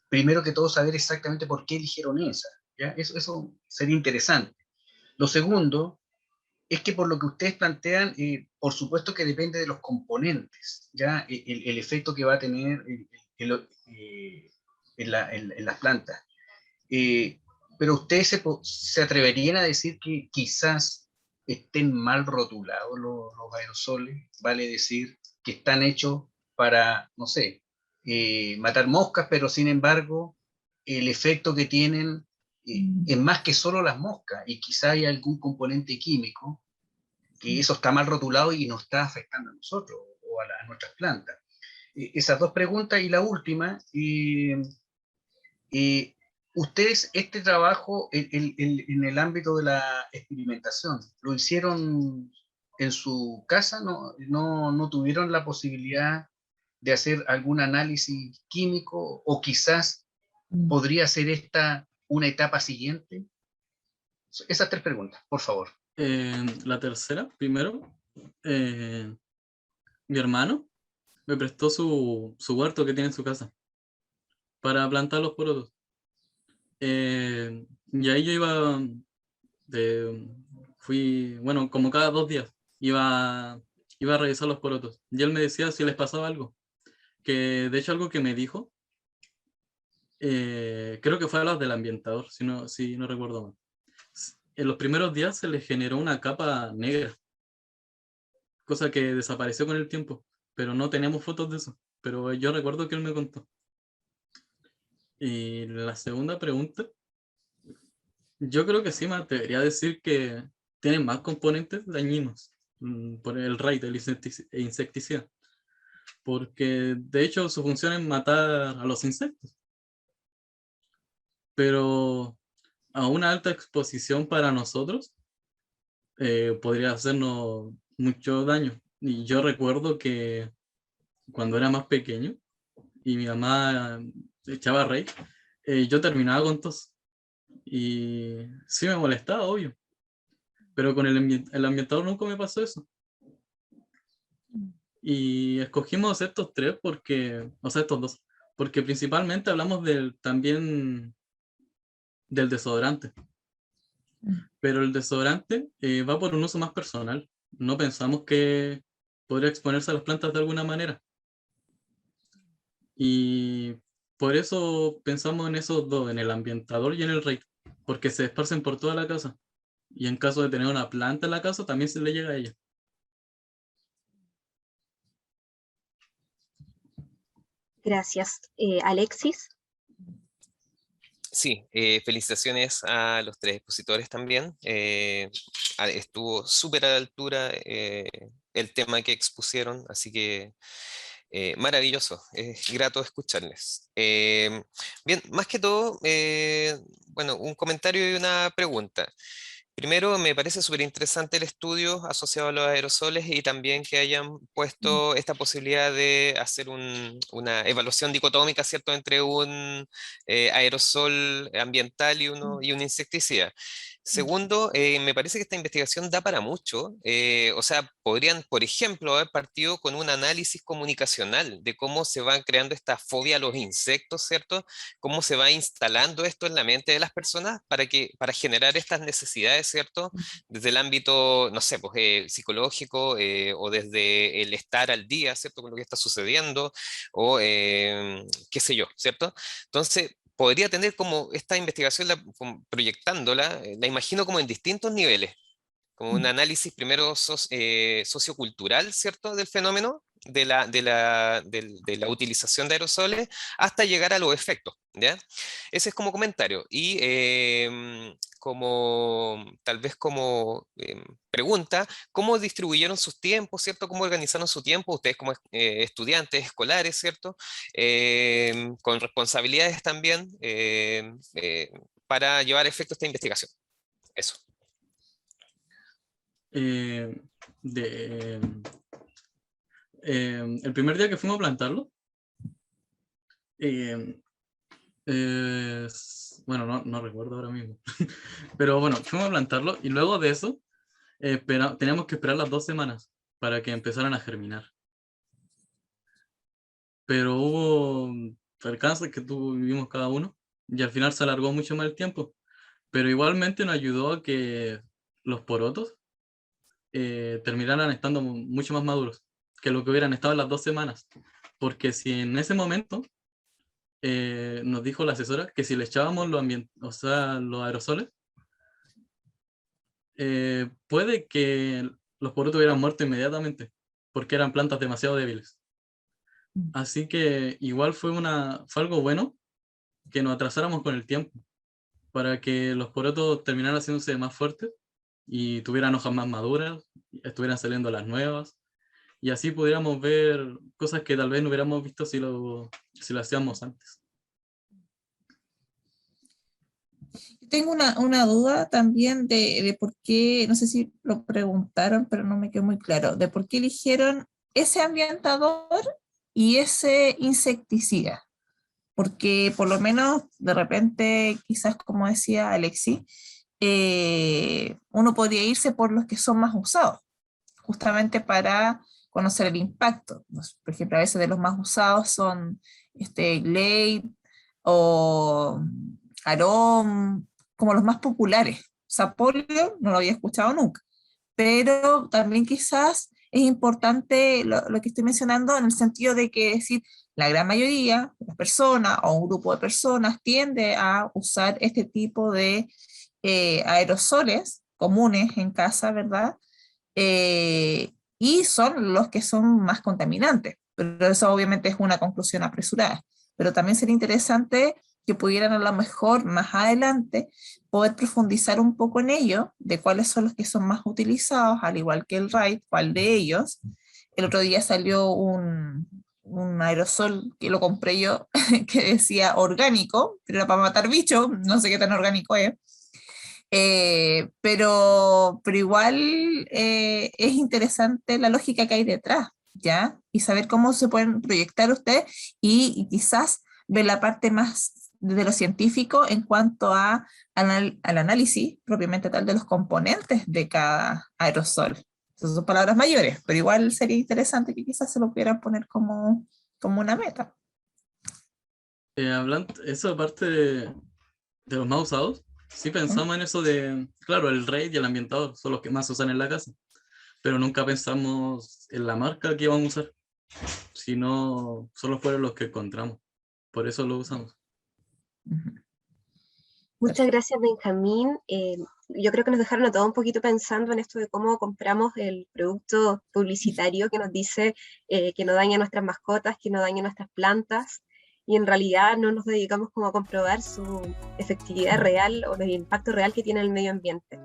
primero que todo saber exactamente por qué eligieron esa, ¿ya? Eso sería interesante. Lo segundo es que por lo que ustedes plantean, por supuesto que depende de los componentes, ¿ya? El efecto que va a tener en las plantas. Pero ustedes se atreverían a decir que quizás estén mal rotulados los aerosoles, vale decir que están hechos para, no sé, matar moscas, pero sin embargo el efecto que tienen es más que solo las moscas, y quizá hay algún componente químico que eso está mal rotulado y nos está afectando a nosotros o a nuestras plantas. Esas dos preguntas, y la última, ustedes este trabajo en el ámbito de la experimentación, ¿lo hicieron en su casa? ¿No tuvieron la posibilidad de hacer algún análisis químico, o quizás podría ser esta una etapa siguiente? Esas tres preguntas, por favor. La tercera, primero, mi hermano me prestó su huerto que tiene en su casa para plantar los porotos. Y ahí yo iba, bueno, como cada 2 días, iba a revisar los porotos. Y él me decía si les pasaba algo. Que de hecho algo que me dijo, creo que fue a los del ambientador, si no recuerdo mal. En los primeros días se les generó una capa negra, cosa que desapareció con el tiempo, pero no tenemos fotos de eso. Pero yo recuerdo que él me contó. Y la segunda pregunta, yo creo que sí me atrevería a decir que tienen más componentes dañinos por el RAID, el insecticida. Porque de hecho su función es matar a los insectos. Pero a una alta exposición para nosotros podría hacernos mucho daño. Y yo recuerdo que cuando era más pequeño y mi mamá echaba RAID, yo terminaba con tos. Y sí me molestaba, obvio. Pero con el ambientador nunca me pasó eso. Y escogimos estos tres estos dos, porque principalmente hablamos también del desodorante. Pero el desodorante va por un uso más personal. No pensamos que podría exponerse a las plantas de alguna manera. Y por eso pensamos en esos dos, en el ambientador y en el RAID, porque se esparcen por toda la casa. Y en caso de tener una planta en la casa, también se le llega a ella. Gracias. Alexis. Sí, felicitaciones a los tres expositores también. Estuvo súper a la altura el tema que expusieron, así que maravilloso, es grato escucharles. Bien, más que todo, bueno, un comentario y una pregunta. Primero, me parece súper interesante el estudio asociado a los aerosoles, y también que hayan puesto esta posibilidad de hacer una evaluación dicotómica, ¿cierto?, entre un aerosol ambiental y un insecticida. Segundo, me parece que esta investigación da para mucho. O sea, podrían, por ejemplo, haber partido con un análisis comunicacional de cómo se van creando esta fobia a los insectos, ¿cierto? Cómo se va instalando esto en la mente de las personas para generar estas necesidades, ¿cierto? Desde el ámbito, no sé, pues, psicológico, o desde el estar al día, ¿cierto?, con lo que está sucediendo, o qué sé yo, ¿cierto? Entonces, podría tener como esta investigación, proyectándola, la imagino como en distintos niveles, como un análisis primero sociocultural, ¿cierto?, del fenómeno, de la utilización de aerosoles, hasta llegar a los efectos, ¿ya? Ese es como comentario. Y tal vez como pregunta, ¿cómo distribuyeron sus tiempos, ¿cierto? ¿Cómo organizaron su tiempo ustedes como estudiantes escolares, ¿cierto? Con responsabilidades también, para llevar a efecto esta investigación. Eso. El primer día que fuimos a plantarlo, bueno, no recuerdo ahora mismo, pero bueno, fuimos a plantarlo y luego de eso teníamos que esperar las 2 semanas para que empezaran a germinar. Pero hubo percances que vivimos cada uno y al final se alargó mucho más el tiempo, pero igualmente nos ayudó a que los porotos terminaran estando mucho más maduros que lo que hubieran estado en las 2 semanas, porque si en ese momento nos dijo la asesora que si le echábamos los aerosoles, puede que los porotos hubieran muerto inmediatamente, porque eran plantas demasiado débiles. Así que igual fue algo bueno que nos atrasáramos con el tiempo, para que los porotos terminaran haciéndose más fuertes y tuvieran hojas más maduras, estuvieran saliendo las nuevas, y así pudiéramos ver cosas que tal vez no hubiéramos visto si lo hacíamos antes. Tengo una duda también de por qué, no sé si lo preguntaron, pero no me quedó muy claro, de por qué eligieron ese ambientador y ese insecticida. Porque por lo menos de repente, quizás como decía Alexi, uno podría irse por los que son más usados, justamente para conocer el impacto. Por ejemplo, a veces de los más usados son Glade o Arom, como los más populares. Sapolio no lo había escuchado nunca, pero también quizás es importante lo que estoy mencionando en el sentido de que decir, la gran mayoría de las personas o un grupo de personas tiende a usar este tipo de aerosoles comunes en casa, ¿verdad? Y son los que son más contaminantes, pero eso obviamente es una conclusión apresurada. Pero también sería interesante que pudieran a lo mejor más adelante poder profundizar un poco en ello, de cuáles son los que son más utilizados, al igual que el RAID, cuál de ellos. El otro día salió un aerosol que lo compré yo, que decía orgánico, pero era para matar bichos, no sé qué tan orgánico es. Pero igual es interesante la lógica que hay detrás, ¿ya? Y saber cómo se pueden proyectar ustedes y quizás ver la parte más de lo científico en cuanto al análisis propiamente tal de los componentes de cada aerosol. Esas son palabras mayores, pero igual sería interesante que quizás se lo pudieran poner como una meta. Hablando eso aparte de los más usados, sí pensamos en eso de, claro, el RAID y el ambientador son los que más se usan en la casa, pero nunca pensamos en la marca que vamos a usar, sino solo fueron los que encontramos, por eso lo usamos. Muchas gracias, Benjamín. Yo creo que nos dejaron a todos un poquito pensando en esto de cómo compramos el producto publicitario que nos dice que no daña nuestras mascotas, que no daña nuestras plantas, y en realidad no nos dedicamos como a comprobar su efectividad real o el impacto real que tiene en el medio ambiente.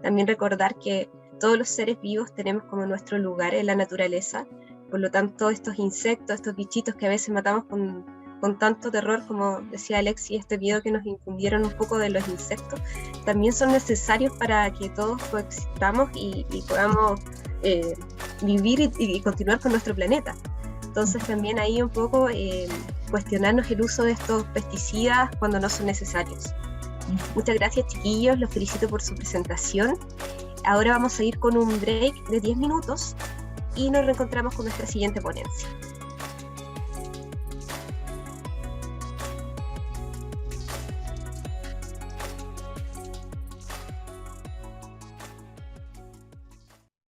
También recordar que todos los seres vivos tenemos como nuestro lugar en la naturaleza, por lo tanto estos insectos, estos bichitos que a veces matamos con tanto terror, como decía Alexi, este video que nos infundieron un poco de los insectos, también son necesarios para que todos coexistamos y podamos vivir y continuar con nuestro planeta. Entonces también ahí un poco cuestionarnos el uso de estos pesticidas cuando no son necesarios. Muchas gracias, chiquillos, los felicito por su presentación. Ahora vamos a ir con un break de 10 minutos y nos reencontramos con nuestra siguiente ponencia.